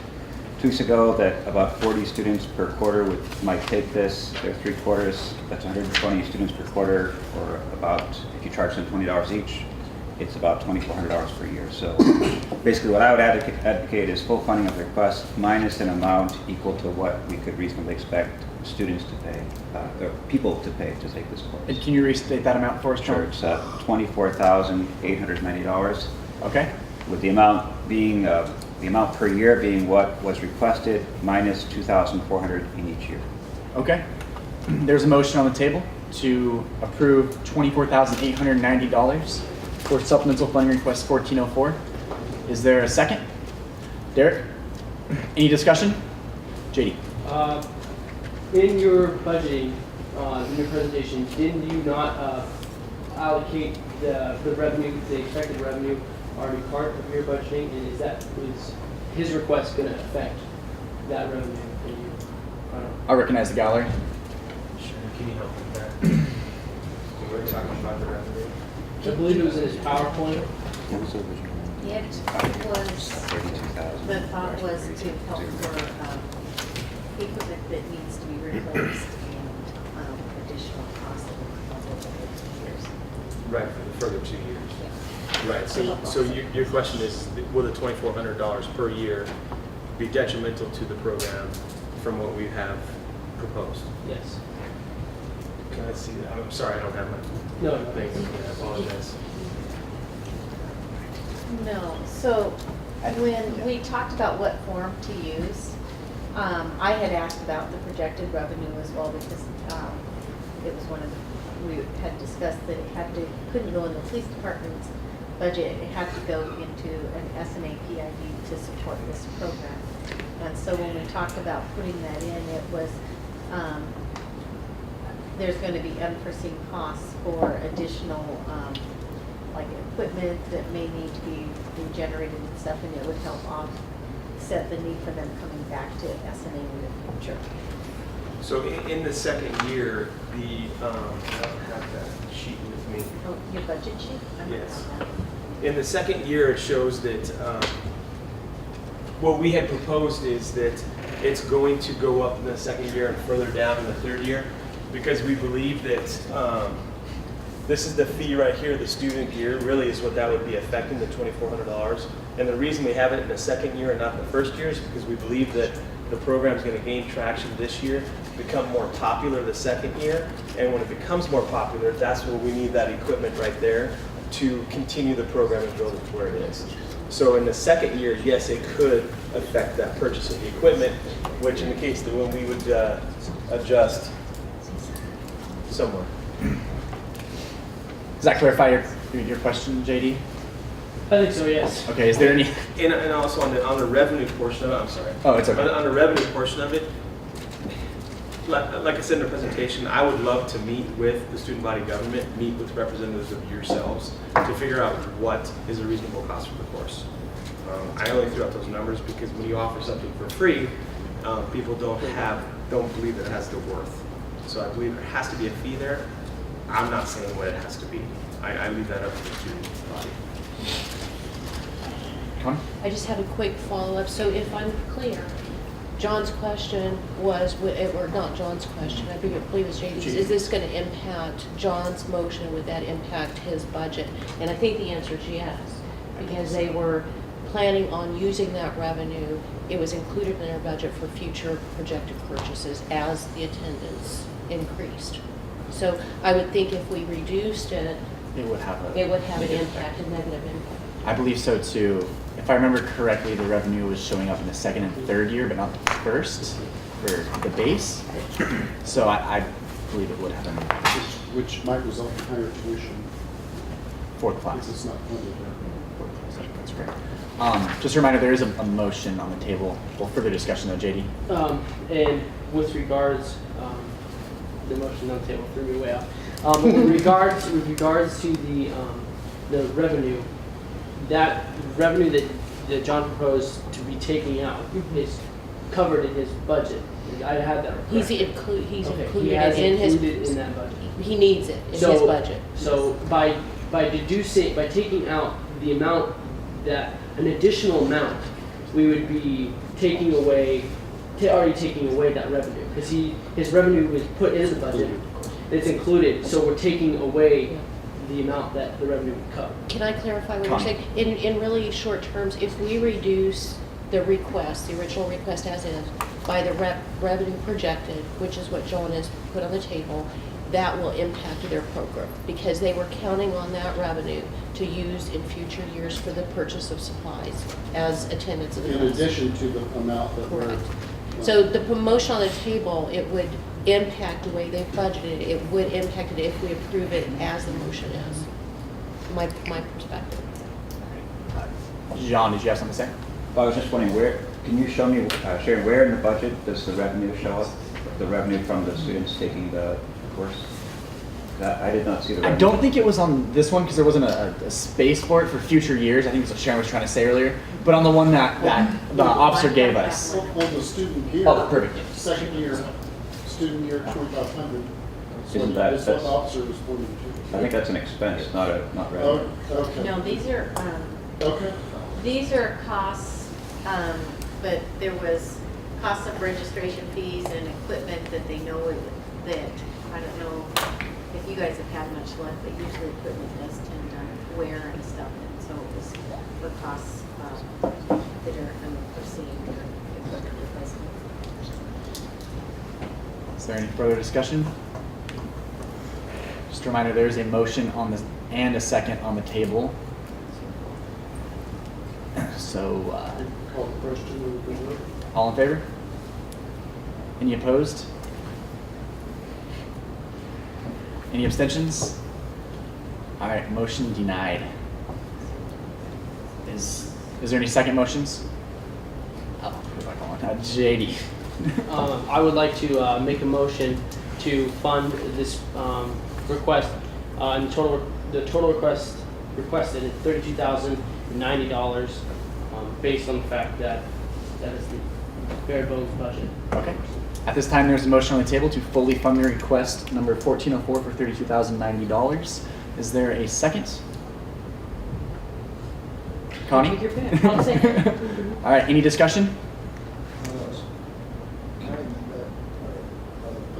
2 weeks ago that about 40 students per quarter might take this. They're 3 quarters. That's 120 students per quarter, or about, if you charge them $20 each, it's about $2,400 per year. So basically what I would advocate is full funding of the request minus an amount equal to what we could reasonably expect students to pay, or people to pay to take this course. And can you restate that amount for us, John? Sure, it's $24,890. Okay. With the amount being, the amount per year being what was requested minus $2,400 in each year. Okay. There's a motion on the table to approve $24,890 for supplemental funding request 1404. Is there a second? Derek? Any discussion? JD? In your budgeting, in your presentation, didn't you not allocate the revenue, the expected revenue, already part of your budgeting? And was his request going to affect that revenue for you? I recognize the gallery. Sure. Can you help with that? We're talking about the revenue. I believe it was in his PowerPoint. What was the original? It was, the thought was to help for equipment that needs to be replaced and additional costs that will come up over the next 2 years. Right, for the further 2 years. Right, so your question is, will the $2,400 per year be detrimental to the program from what we have proposed? Yes. Can I see that? I'm sorry, I don't have my thing. I apologize. No, so when we talked about what form to use, I had asked about the projected revenue as well because it was one of the, we had discussed that it couldn't go in the police department's budget, it had to go into an SNA PID to support this program. And so when we talked about putting that in, it was, there's going to be unforeseen costs for additional like equipment that may need to be regenerated and stuff, and it would help offset the need for them coming back to SNA in the future. So in the second year, I don't have that sheet with me. Oh, your budget sheet? I don't Yes. have that. In the second year, it shows that what we had proposed is that it's going to go up in the second year and further down in the third year, because we believe that this is the fee right here, the student gear, really is what that would be affecting, the $2,400. And the reason we have it in the second year and not the first year is because we believe that the program is going to gain traction this year, become more popular the second year, and when it becomes more popular, that's when we need that equipment right there to continue the program and build it to where it is. So in the second year, yes, it could affect that purchase of the equipment, which indicates that when we would adjust somewhere. Does that clarify your question, JD? I think so, yes. Okay, is there any? And also on the revenue portion of it, I'm sorry. Oh, it's okay. On the revenue portion of it, like I said in the presentation, I would love to meet with the student body government, meet with representatives of yourselves to figure out what is a reasonable cost for the course. I only threw out those numbers because when you offer something for free, people don't believe that it has the worth. So I believe there has to be a fee there. I'm not saying what it has to be. I leave that up to the student body. I just have a quick follow-up. So if I'm clear, John's question was, or not John's question, I believe it was JD's, is this going to impact John's motion? Would that impact his budget? And I think the answer is yes, because they were planning on using that revenue. It was included in their budget for future projected purchases as the attendance increased. So I would think if we reduced it, It would have an impact, a negative impact. I believe so too. If I remember correctly, the revenue was showing up in the second and third year, but not the first for the base. So I believe it would have an impact. Which might result in higher tuition. Fourth class. Because it's not funded there. Fourth class, that's correct. Just a reminder, there is a motion on the table. Well, further discussion though, JD. And with regards, the motion on the table threw me way off. With regards to the revenue, that revenue that John proposed to be taking out is covered in his budget. I had that. He's correct. included He it in his. included in that budget. He needs it in his budget. So by taking out the amount an additional amount, we would be already taking away that revenue, because his revenue was put in the budget. It's included, so we're taking away the amount that the revenue would cover. Can I clarify what you're saying? In really short terms, if we reduce the request, the original request as is, by the revenue projected, which is what John has put on the table, that will impact their program, because they were counting on that revenue to use in future years for the purchase of supplies as attendance of the In class. addition to the amount that we're. Correct. So the promotion on the table, it would impact the way they've budgeted. It would impact it if we approve it as the motion is. My perspective. John, did you have something to say? Well, I was just wondering, can you show me, Sharon, where in the budget does the revenue show up? The revenue from the students taking the course? I did not see the revenue. I don't think it was on this one because there wasn't a space for it for future years. I think that's what Sharon was trying to say earlier. But on the one that the officer gave us. On the student gear. Oh, perfect. Second year, student year 2,500. Isn't That's what the officer was pointing to. I think that's an expense, not revenue. Oh, okay. No, these are, Okay. these are costs, but there was costs of registration fees and equipment that they know that, I don't know if you guys have had much luck, but usually equipment does tend to wear and stuff, and so it was for costs that are unforeseen for equipment replacement. Is there any further discussion? Just a reminder, there is a motion on this and a second on the table. So, Call the question. all in favor? Any opposed? Any abstentions? All right, motion denied. Is there any second motions? Oh, put it back on. JD. I would like to make a motion to fund this request, and the total request requested at $32,090, based on the fact that that is the bare bones budget. Okay. At this time, there's a motion on the table to fully fund the request number 1404 for $32,090. Is there a second? Connie? Take your pick. I'll second. All right, any discussion?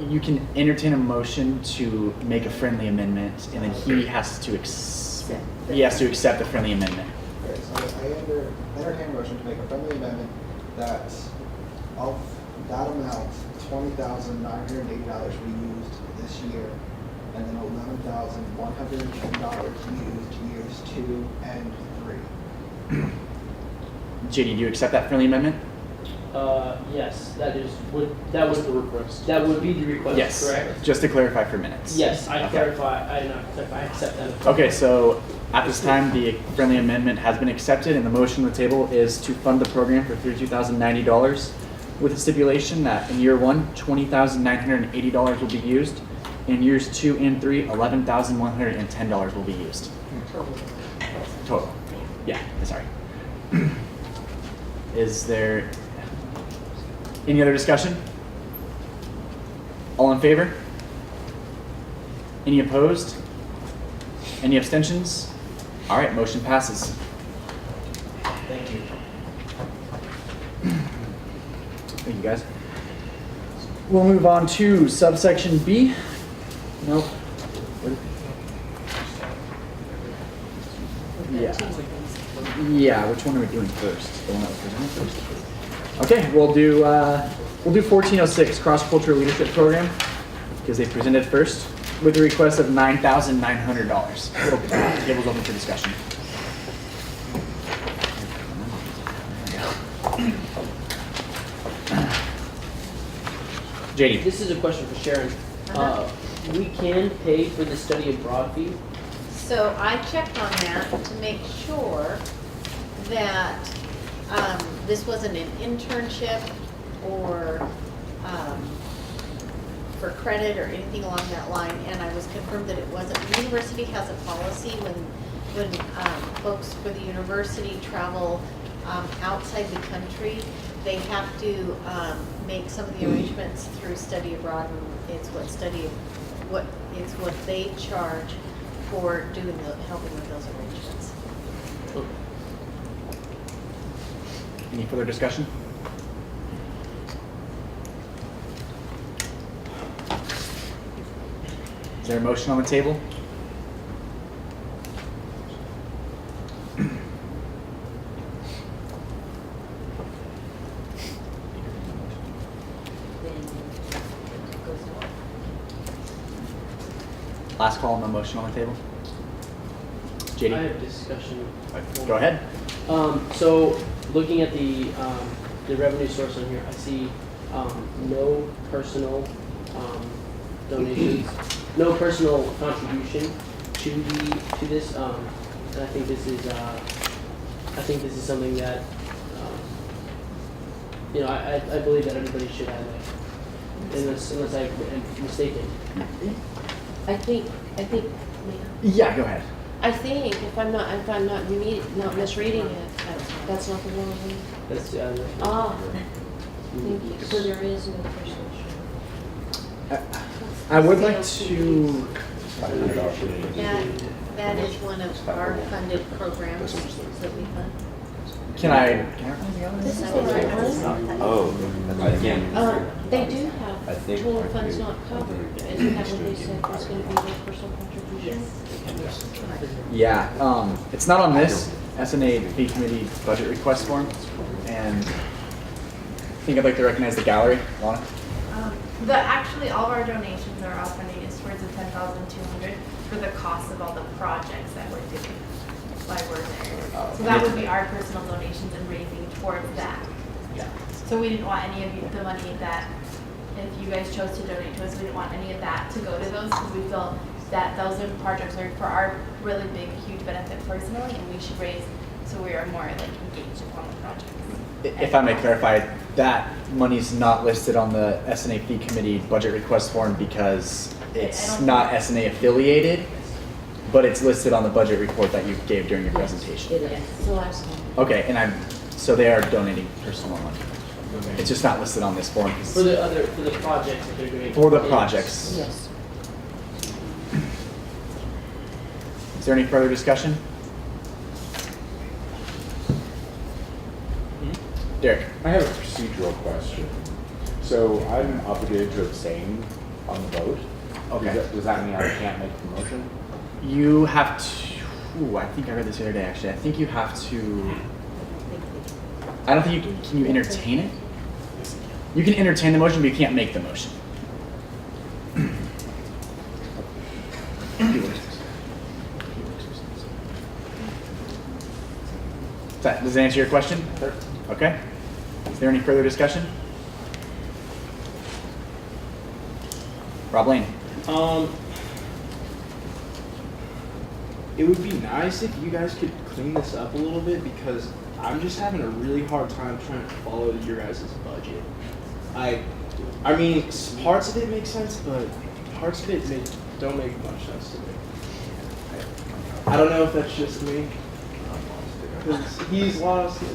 You can entertain a motion to make a friendly amendment, and then he has to accept the friendly amendment. Okay, so I entertain a motion to make a friendly amendment that of that amount, $20,980 we used this year, and then $11,110 used years 2 and 3. JD, do you accept that friendly amendment? Yes, that would the request. That would be the request, Yes. correct? Just to clarify for minutes. Yes, I Okay. clarify, I accept that. Okay, so at this time, the friendly amendment has been accepted, and the motion on the table is to fund the program for $32,090 with the stipulation that in year 1, $20,980 will be used. In years 2 and 3, $11,110 will be used. Total. Yeah, sorry. Is there any other discussion? All in favor? Any opposed? Any abstentions? All right, motion passes. Thank you. Thank you, guys. We'll move on to subsection B. Nope. Yeah. Yeah, which one are we doing first? The one that was presented first? Okay, we'll do 1406 Cross-Cultural Leadership Program because they presented first with a request of $9,900. Table's open for discussion. JD. This is a question for Sharon. We can pay for the study abroad fee. So I checked on that to make sure that this wasn't an internship or for credit or anything along that line, and I was confirmed that it wasn't. The university has a policy when folks for the university travel outside the country, they have to make some of the arrangements through study abroad, and it's what they charge for helping with those arrangements. Any further discussion? Is there a motion on the table? Last call on the motion on the table. JD? I have discussion. Go ahead. So looking at the revenue source on here, I see no personal donations, no personal contribution to this. And I think this is something that I believe that everybody should have, unless I'm mistaken. I think, Yeah, go ahead. I think if I'm not misreading it, that's not the wrong one. That's Thank you. So there is no personal I would like to. That is one of our funded programs that we fund. Can I? This is the right one? Oh, again. They do have I think total I funds do. not covered. Isn't that what they said was going to be their personal contribution? Yeah, it's not on this SNA fee committee budget request form, and I think I'd like to recognize the gallery. Lana? Actually, all of our donations are all funding is towards the $10,200 for the cost of all the projects that we're doing while we're there. So that would be our personal donations and raising towards that. Yeah. So we didn't want any of the money that, if you guys chose to donate to us, we didn't want any of that to go to those because we feel that those are projects are for our really big, huge benefit personally, and we should raise so we are more engaged upon the projects. If I may clarify, that money's not listed on the SNA fee committee budget request form because it's not SNA affiliated. but it's listed on the budget report that you gave during your presentation. It is, it's the last one. Okay, and so they are donating personal money. It's just not listed on this form. 'Cause For the projects that they're doing. for the projects. Yes. Is there any further discussion? Derek. I have a procedural question. So I'm obligated to abstain on the vote. Okay. Does that mean I can't make the motion? You have to, ooh, I think I read this the other day actually. I think you have to, I don't think can you entertain it? You can entertain the motion, but you can't make the motion. Does that answer your question? Okay. Is there any further discussion? Rob Lane. It would be nice if you guys could clean this up a little bit because I'm just having a really hard time trying to follow your guys' budget. I mean, parts of it make sense, but parts of it don't make much sense to me. I don't know if that's just me. Because he's lost it.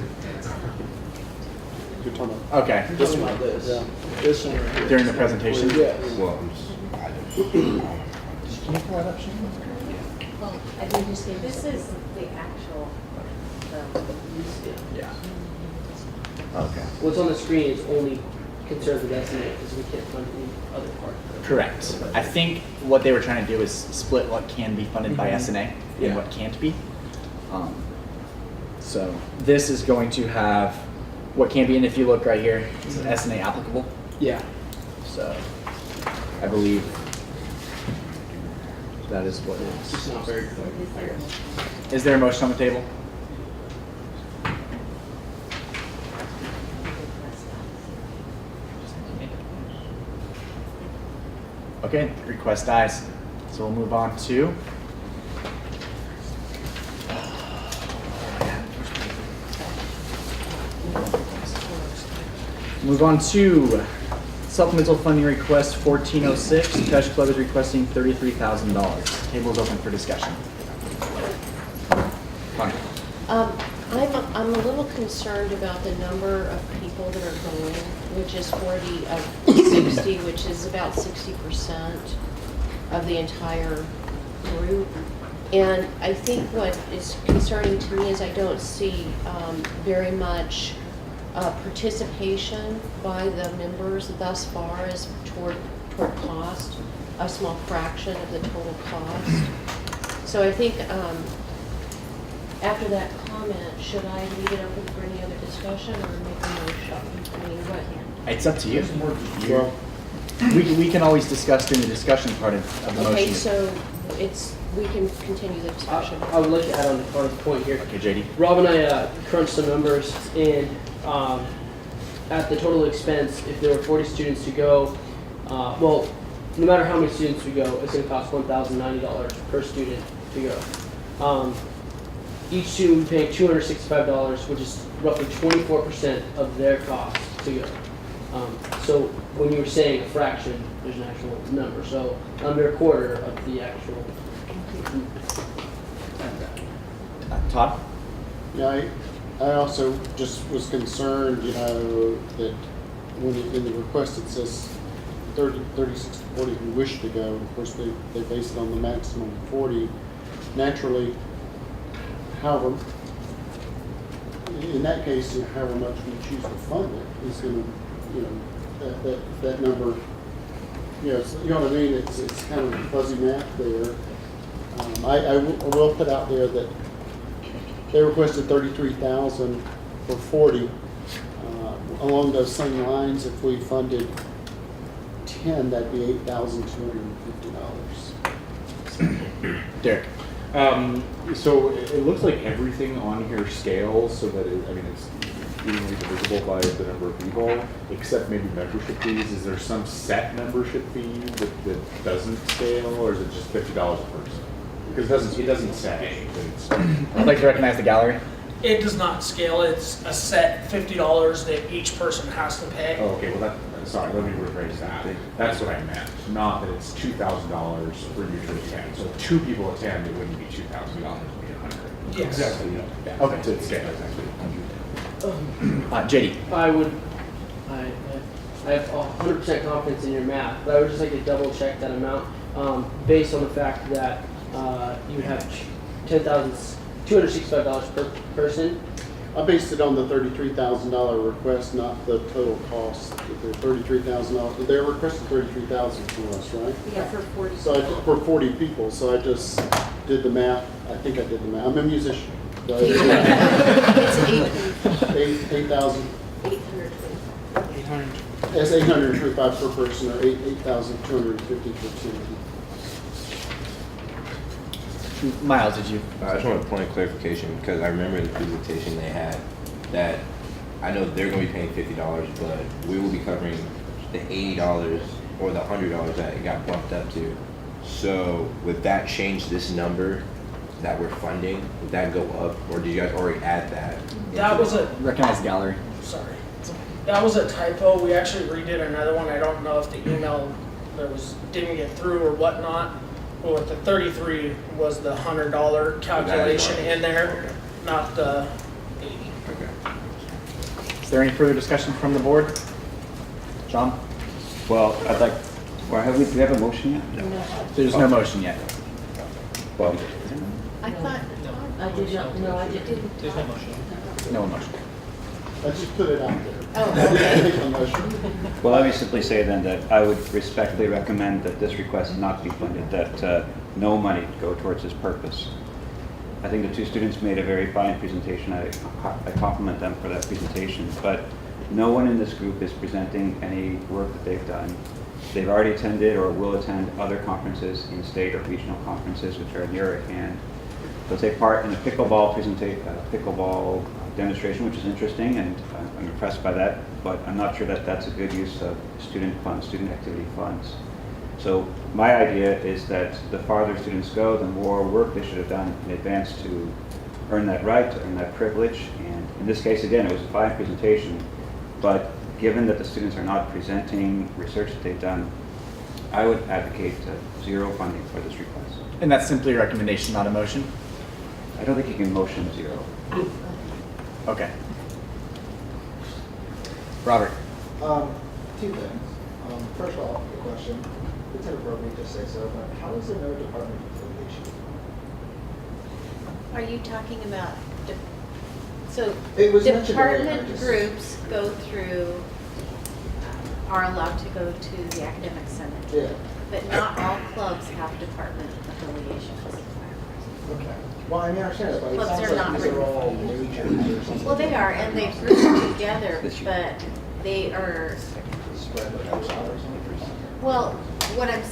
You're talking about. Okay. This one. This. Yeah. This one right here. During the presentation? Yes. Well, Can you pull that up, Shane? Well, I think just gave This is the actual, Yeah. Okay. What's on the screen is only concerns with SNA because we can't fund any other part. Correct. I think what they were trying to do is split what can be funded by SNA Yeah. and what can't be. So this is going to have what can be, and if you look right here, it says SNA applicable. Yeah. So I believe that is what it It's is. just not very clear, I guess. Is there a motion on the table? Okay, request dies. So we'll move on to supplemental funding request 1406. Touch Club is requesting $33,000. Table is open for discussion. Fine. I'm a little concerned about the number of people that are going, which is 40 of 60, which is about 60% of the entire group. And I think what is concerning to me is I don't see very much participation by the members thus far as toward cost, a small fraction of the total cost. So I think after that comment, should I leave it open for any other discussion or make a motion? I mean, what? It's up to you. Well, We can always discuss during the discussion part of the motion. Okay, so we can continue the discussion. I would like to add on to Carter's point here. Okay, JD. Rob and I crunched some numbers, and at the total expense, if there were 40 students to go, well, no matter how many students we go, it's going to cost $1,090 per student to go. Each student would pay $265, which is roughly 24% of their cost to go. So when you were saying a fraction, there's an actual number. So under a quarter of the actual. Todd? Yeah, I also just was concerned, that when in the request it says 36 to 40 who wish to go. Of course, they base it on the maximum of 40. Naturally, however, in that case, however much we choose to fund it is going to, that number, so, you know what I mean? It's kind of fuzzy math there. I will put out there that they requested $33,000 for 40. Along those same lines, if we funded 10, that'd be $8,250. Derek. So it looks like everything on here scales so that it's evenly divisible by the number of people, except maybe membership fees. Is there some set membership fee that doesn't scale, or is it just $50 a person? Because it doesn't say. I'd like to recognize the gallery. It does not scale. It's a set $50 that each person has to pay. Oh, okay. Well, sorry, let me rephrase that. That's what I meant. Not that it's $2,000 for you to attend. So if 2 people attend, it wouldn't be $2,000, it would be $100. Yes. Exactly. Yeah. Okay. To scale exactly. JD. I have 100% confidence in your math, but I would just like to double check that amount based on the fact that you would have $10,265 per person. I based it on the $33,000 request, not the total cost. The $33,000. They're requesting $33,000 from us, right? Yeah, for 40 So for 40 people. So I just did the math. I think I did the math. I'm a musician. So It's 8,000. 800. That's 825 per person, or 8,250 per student. Miles, did you? I just want a point of clarification because I remember the presentation they had that I know they're going to be paying $50, but we will be covering the $80 or the $100 that it got bumped up to. So would that change this number that we're funding? Would that go up, or did you guys already add that? That was a, Recognize the gallery. sorry. That was a typo. We actually redid another one. I don't know if the email didn't get through or whatnot. But with the 33 was the $100 calculation in there, not the 80. Okay. Is there any further discussion from the board? John? Well, I'd like, do we have a motion yet? No. There's no motion yet. Well, I thought, I did not, no, I didn't. There's no motion. No motion. I just put it out there. Oh, I didn't okay. make a motion. well, let me simply say then that I would respectfully recommend that this request not be funded, that no money go towards this purpose. I think the 2 students made a very fine presentation. I compliment them for that presentation, but no one in this group is presenting any work that they've done. They've already attended or will attend other conferences, in state or regional conferences, which are near at hand. They'll take part in a pickleball demonstration, which is interesting, and I'm impressed by that, but I'm not sure that that's a good use of student funds, student activity funds. So my idea is that the farther students go, the more work they should have done in advance to earn that right, to earn that privilege. And in this case, again, it was a fine presentation, but given that the students are not presenting research that they've done, I would advocate 0 funding for this request. And that's simply a recommendation, not a motion? I don't think you can motion 0. Okay. Robert? 2 things. First of all, the question, it's inappropriate to say so, but how is there no department affiliation? Are you talking about, so It was mentioned earlier, department I just- groups go through, are allowed to go to the academic senate. Yeah. But not all clubs have department affiliations. Okay. Well, I mean, I understand that, but it Clubs sounds are like not these are written. all majors or something. Well, they are, and they group them together, but they are, Spread the house out or something. well, what I'm,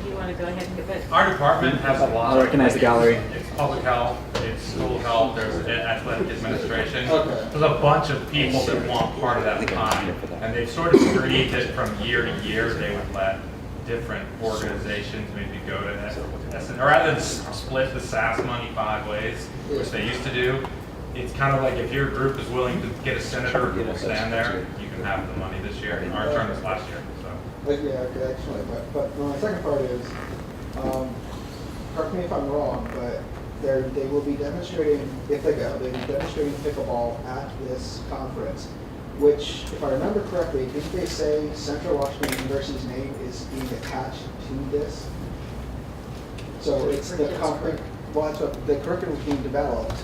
you want to go ahead and get that? Our department has a lot. I'll recognize the gallery. It's public health, it's school health, there's athletic administration. Okay. There's a bunch of people that want part of that pie. And they've sort of agreed that from year to year, they would let different organizations maybe go to SN, or rather than split the SAS money 5 ways, which they used to do. It's kind of like if your group is willing to get a senator who will stand there, you can have the money this year. Our term was last year, so. Yeah, okay, excellent. But my second part is, correct me if I'm wrong, but they will be demonstrating, if they go, they'll be demonstrating pickleball at this conference, which, if I remember correctly, didn't they say Central Washington University's name is being attached to this? So it's the company, well, that's what, the curriculum is being developed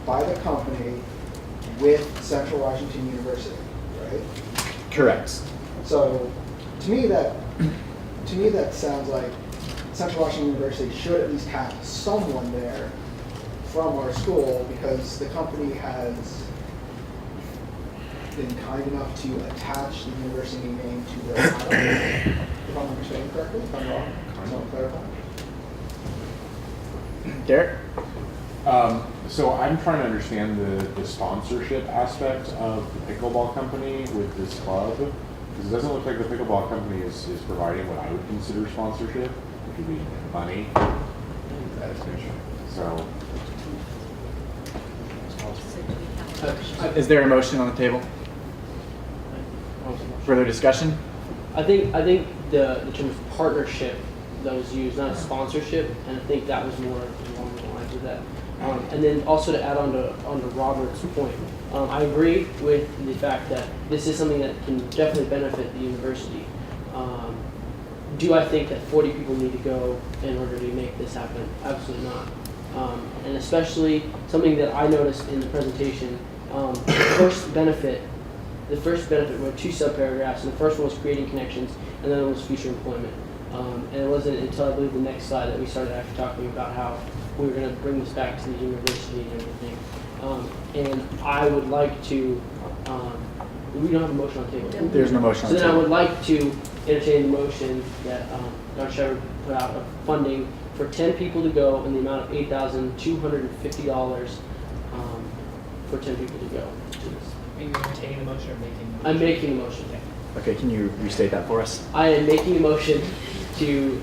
by the company with Central Washington University, right? Correct. So, to me that sounds like Central Washington University should at least have someone there from our school, because the company has been kind enough to attach the university name to their product. If I'm understanding correctly, if I'm wrong, so I'll clarify. Derek? So I'm trying to understand the sponsorship aspect of the pickleball company with this club, because it doesn't look like the pickleball company is providing what I would consider sponsorship, which would be money. So. Is there a motion on the table? Further discussion? I think the term of partnership that was used, not sponsorship, and I think that was more along the lines of that. And then also to add on to Robert's point, I agree with the fact that this is something that can definitely benefit the university. Do I think that 40 people need to go in order to make this happen? Absolutely not. And especially something that I noticed in the presentation, the first benefit were 2 subparagraphs, and the first one was creating connections, and then it was future employment. And it wasn't until I believe the next slide that we started actually talking about how we were going to bring this back to the university and everything. And I would like to, we don't have a motion on the table. There's no motion on the So then I table. would like to entertain the motion that Dr. Shepard put out of funding for 10 people to go in the amount of $8,250 for 10 people to go to this. Are you entertaining the motion or making the motion? I'm making the motion. Okay, can you restate that for us? I am making a motion to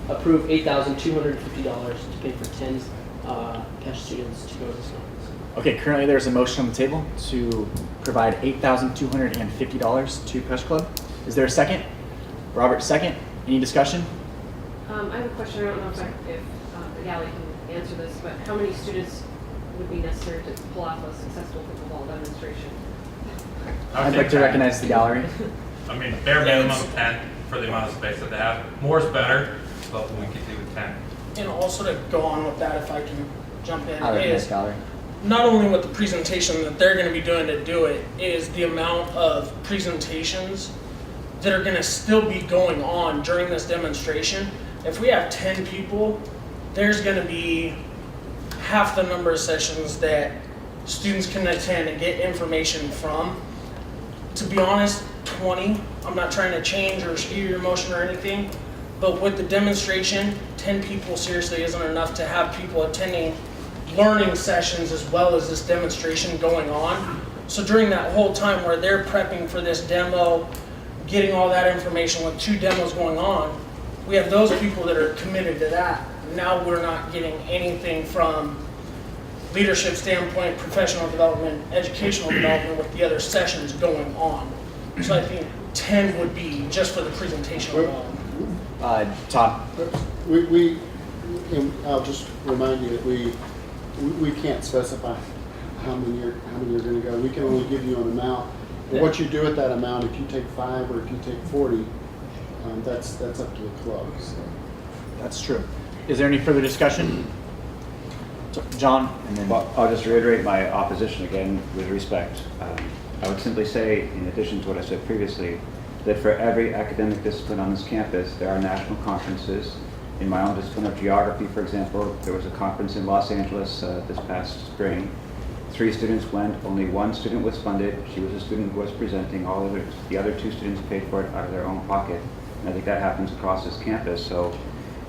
approve $8,250 to pay for 10 PESH students to go to this conference. Okay, currently there's a motion on the table to provide $8,250 to PESH Club. Is there a second? Robert, second. Any discussion? I have a question. I don't know if the galley can answer this, but how many students would be necessary to pull off a successful pickleball demonstration? I'd like to recognize the gallery. I mean, bare minimum 10 for the amount of space that they have. More is better, but we could do 10. And also to go on with that, if I can jump in, I recognize is gallery. not only with the presentation that they're going to be doing to do it, is the amount of presentations that are going to still be going on during this demonstration. If we have 10 people, there's going to be half the number of sessions that students can attend and get information from. To be honest, 20, I'm not trying to change or skew your motion or anything, but with the demonstration, 10 people seriously isn't enough to have people attending learning sessions as well as this demonstration going on. So during that whole time where they're prepping for this demo, getting all that information with 2 demos going on, we have those people that are committed to that. Now we're not getting anything from leadership standpoint, professional development, educational development with the other sessions going on. So I think 10 would be just for the presentation alone. Todd. And I'll just remind you that we can't specify how many are going to go. We can only give you an amount. But what you do with that amount, if you take 5 or if you take 40, that's up to the club. So. That's true. Is there any further discussion? John, and then Well, I'll just reiterate my opposition again with respect. I would simply say, in addition to what I said previously, that for every academic discipline on this campus, there are national conferences. In my own discipline of geography, for example, there was a conference in Los Angeles this past spring. 3 students went, only 1 student was funded. She was a student who was presenting. The other 2 students paid for it out of their own pocket. And I think that happens across this campus. So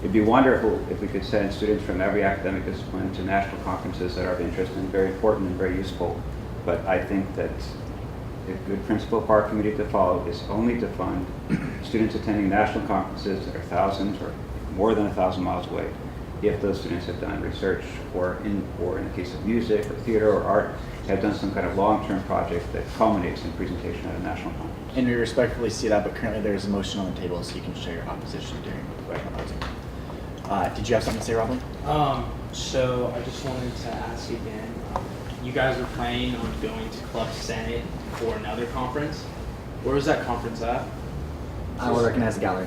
it'd be wonderful if we could send students from every academic discipline to national conferences that are of interest and very important and very useful. But I think that a good principle for our committee to follow is only to fund students attending national conferences that are thousands or more than 1,000 miles away, if those students have done research or in the case of music or theater or art, have done some kind of long-term project that culminates in presentation at a national conference. And we respectfully see that, but currently there is a motion on the table, so you can show your opposition during the question. Did you have something to say, Robin? So I just wanted to ask again, you guys are planning on going to Club Senate for another conference. Where is that conference at? I will recognize the gallery.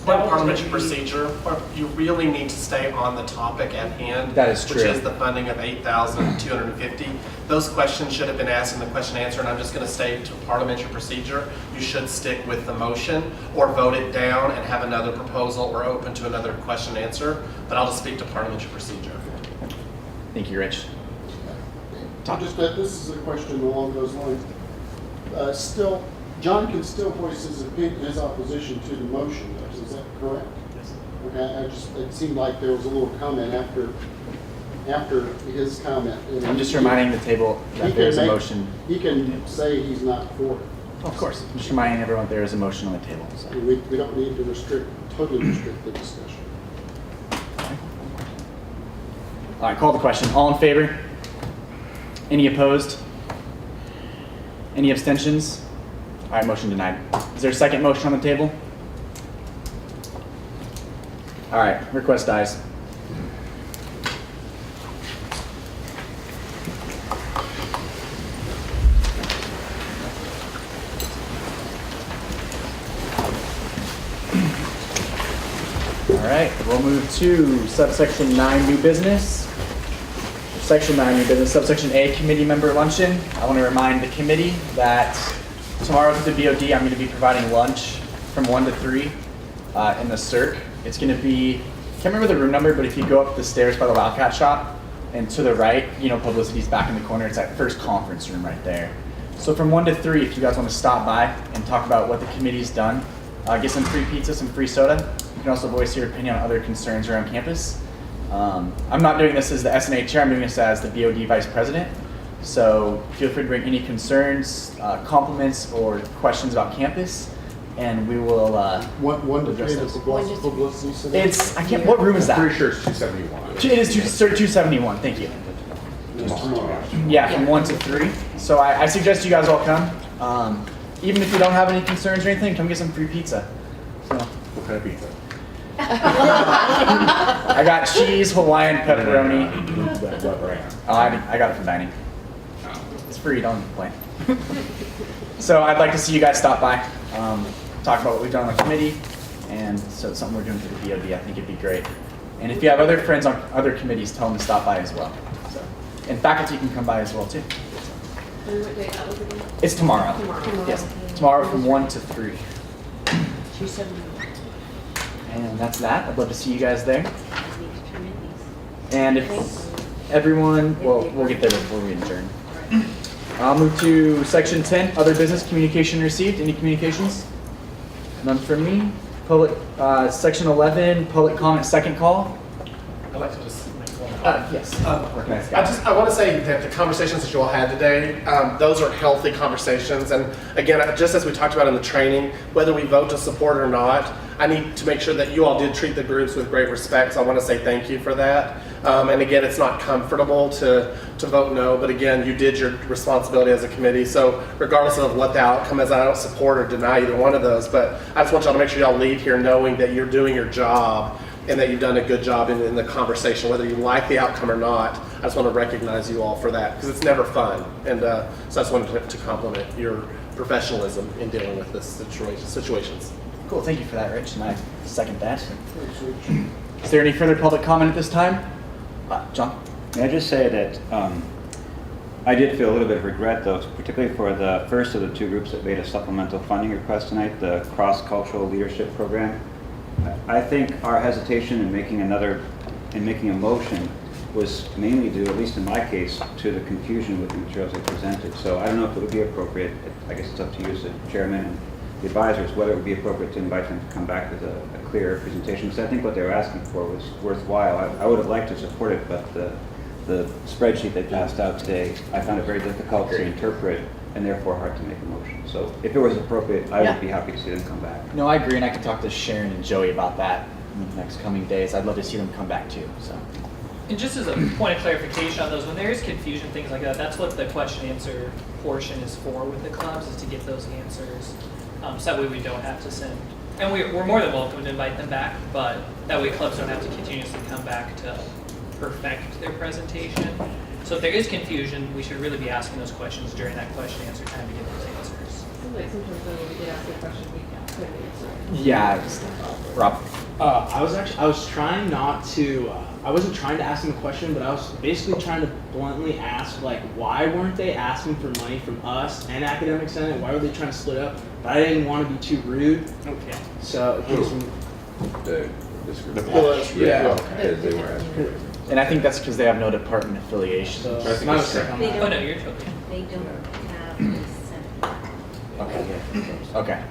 Parliamentary procedure, you really need to stay on the topic at hand. That is true. Which is the funding of $8,250. Those questions should have been asked in the question and answer, and I'm just going to state to parliamentary procedure, you should stick with the motion or vote it down and have another proposal or open to another question and answer, but I'll just speak to parliamentary procedure. Thank you, Rich. This is a question along those lines. John can still voice his opinion, his opposition to the motion, though. Is that correct? Yes. Okay. It seemed like there was a little comment after his comment. I'm just reminding the table that there's a motion. He can say he's not for it. Of course. I'm just reminding everyone there is a motion on the table. So. We don't need to totally restrict the discussion. All right, call the question. All in favor? Any opposed? Any abstentions? All right, motion denied. Is there a second motion on the table? All right, request dies. All right, we'll move to subsection 9, new business. Section 9, new business, subsection A, committee member luncheon. I want to remind the committee that tomorrow at the BOD, I'm going to be providing lunch from 1 to 3 in the Cirque. It's going to be, can't remember the room number, but if you go up the stairs by the Wildcat shop and to the right, you know, publicity's back in the corner. It's that first conference room right there. So from 1 to 3, if you guys want to stop by and talk about what the committee's done, get some free pizza, some free soda. You can also voice your opinion on other concerns around campus. I'm not doing this as the SNA chair, I'm doing this as the BOD vice president. So feel free to bring any concerns, compliments, or questions about campus, and we will One to address three, those. the publicity center? It's, I can't, what room is that? I'm pretty sure it's 271. It is 271, thank you. Yeah, from 1 to 3. So I suggest you guys all come. Even if you don't have any concerns or anything, come get some free pizza. So. What kind of pizza? I got cheese, Hawaiian, pepperoni. What brand? Oh, I got it from dining. It's free, don't complain. So I'd like to see you guys stop by, talk about what we've done on the committee, and so it's something we're doing for the BOD. I think it'd be great. And if you have other friends on other committees, tell them to stop by as well. So, and faculty can come by as well too. And what day that was again? It's tomorrow. Tomorrow. Yes, tomorrow from 1 to 3. 271. And that's that. I'd love to see you guys there. And if everyone, well, we'll get there before we adjourn. I'll move to section 10, other business communication received. Any communications? None from me. Public, section 11, public comment second call. I'd like to just make one. Yes. I want to say that the conversations that you all had today, those are healthy conversations. And again, just as we talked about in the training, whether we vote to support or not, I need to make sure that you all did treat the groups with great respect. So I want to say thank you for that. And again, it's not comfortable to vote no, but again, you did your responsibility as a committee. So regardless of what the outcome is, I don't support or deny either one of those, but I just want y'all to make sure y'all leave here knowing that you're doing your job and that you've done a good job in the conversation, whether you like the outcome or not. I just want to recognize you all for that, because it's never fun. And so I just wanted to compliment your professionalism in dealing with this situations. Cool, thank you for that, Rich, and I second that. Is there any further public comment at this time? John? May I just say that I did feel a little bit of regret, though, particularly for the first of the two groups that made a supplemental funding request tonight, the Cross-Cultural Leadership Program. I think our hesitation in making a motion was mainly due, at least in my case, to the confusion with the materials they presented. So I don't know if it would be appropriate, I guess it's up to you as the chairman and the advisors, whether it would be appropriate to invite them to come back with a clearer presentation, because I think what they were asking for was worthwhile. I would have liked to support it, but the spreadsheet they passed out today, I found it very difficult to interpret and therefore hard to make a motion. So if it was appropriate, I would be happy to see them come back. No, I agree, and I can talk to Sharon and Joey about that in the next coming days. I'd love to see them come back too, so. And just as a point of clarification on those, when there is confusion, things like that, that's what the question answer portion is for with the clubs, is to get those answers. So that way we don't have to send, and we're more than welcome to invite them back, but that way clubs don't have to continuously come back to perfect their presentation. So if there is confusion, we should really be asking those questions during that question answer time to get those answers. Like sometimes when we get asked a question, we couldn't answer. Yeah, Rob. I was trying not to, I wasn't trying to ask them a question, but I was basically trying to bluntly ask, like, why weren't they asking for money from us and Academic Senate? Why were they trying to split up? But I didn't want to be too rude. Okay. So, Yeah. And I think that's because they have no department affiliation. So, So my mistake on that. Oh, no, you're okay. They don't have a center. Okay.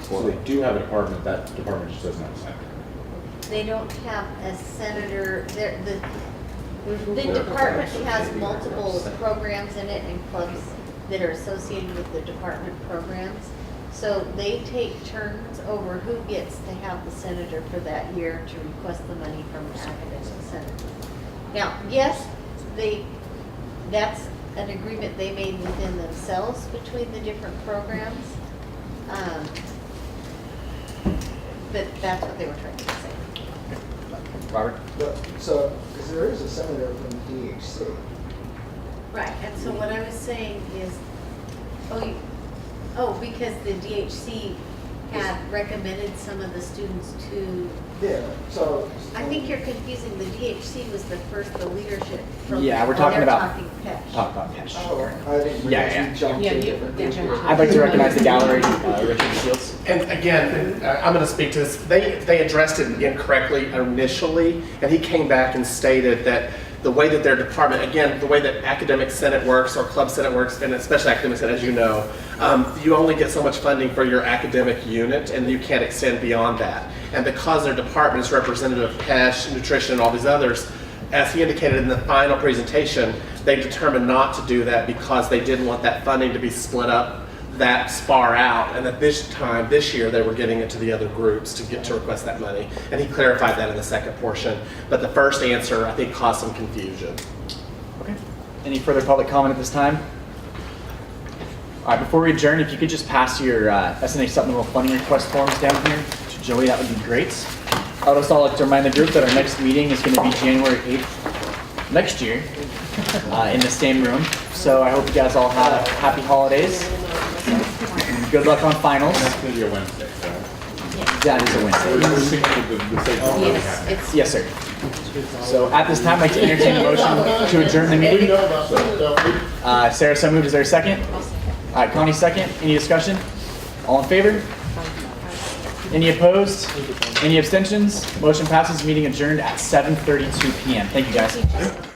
So they do have a department, that department just doesn't have a center. They don't have a senator, the department has multiple programs in it and clubs that are associated with the department programs. So they take turns over who gets to have the senator for that year to request the money from the academic senate. Now, yes, that's an agreement they made within themselves between the different programs. But that's what they were trying to say. Robert? So, because there is a senator from DHC. Right, and so what I was saying is, because the DHC had recommended some of the students to. Yeah, so. I think you're confusing, the DHC was the leadership program. Yeah, we're talking They're about. talking PESH. Talk about PESH. Oh, I didn't Yeah, realize yeah. you jumped Yeah, to a you- different they group. jumped. I'd like to recognize the gallery, Richard Shields. And again, I'm going to speak to this. They addressed it incorrectly initially, and he came back and stated that the way that their department, again, the way that Academic Senate works or Club Senate works, and especially Academic Senate, as you know, you only get so much funding for your academic unit, and you can't extend beyond that. And because their department is representative of PESH, nutrition, and all these others, as he indicated in the final presentation, they determined not to do that because they didn't want that funding to be split up that far out, and that this year, they were getting it to the other groups to get to request that money. And he clarified that in the second portion. But the first answer, I think, caused some confusion. Okay. Any further public comment at this time? All right, before we adjourn, if you could just pass your SNA supplemental funding request forms down here to Joey, that would be great. I would also like to remind the group that our next meeting is going to be January 8th next year in the same room. So I hope you guys all have happy holidays. And good luck on finals. That's going to be a Wednesday, so. That is a Wednesday. We're thinking the same thing. Yes, sir. So at this time, I'd like to entertain a motion to adjourn the meeting. Sarah, so moved. Is there a second? All right, Connie, second. Any discussion? All in favor? Any opposed? Any abstentions? Motion passes. Meeting adjourned at 7:32 p.m. Thank you, guys.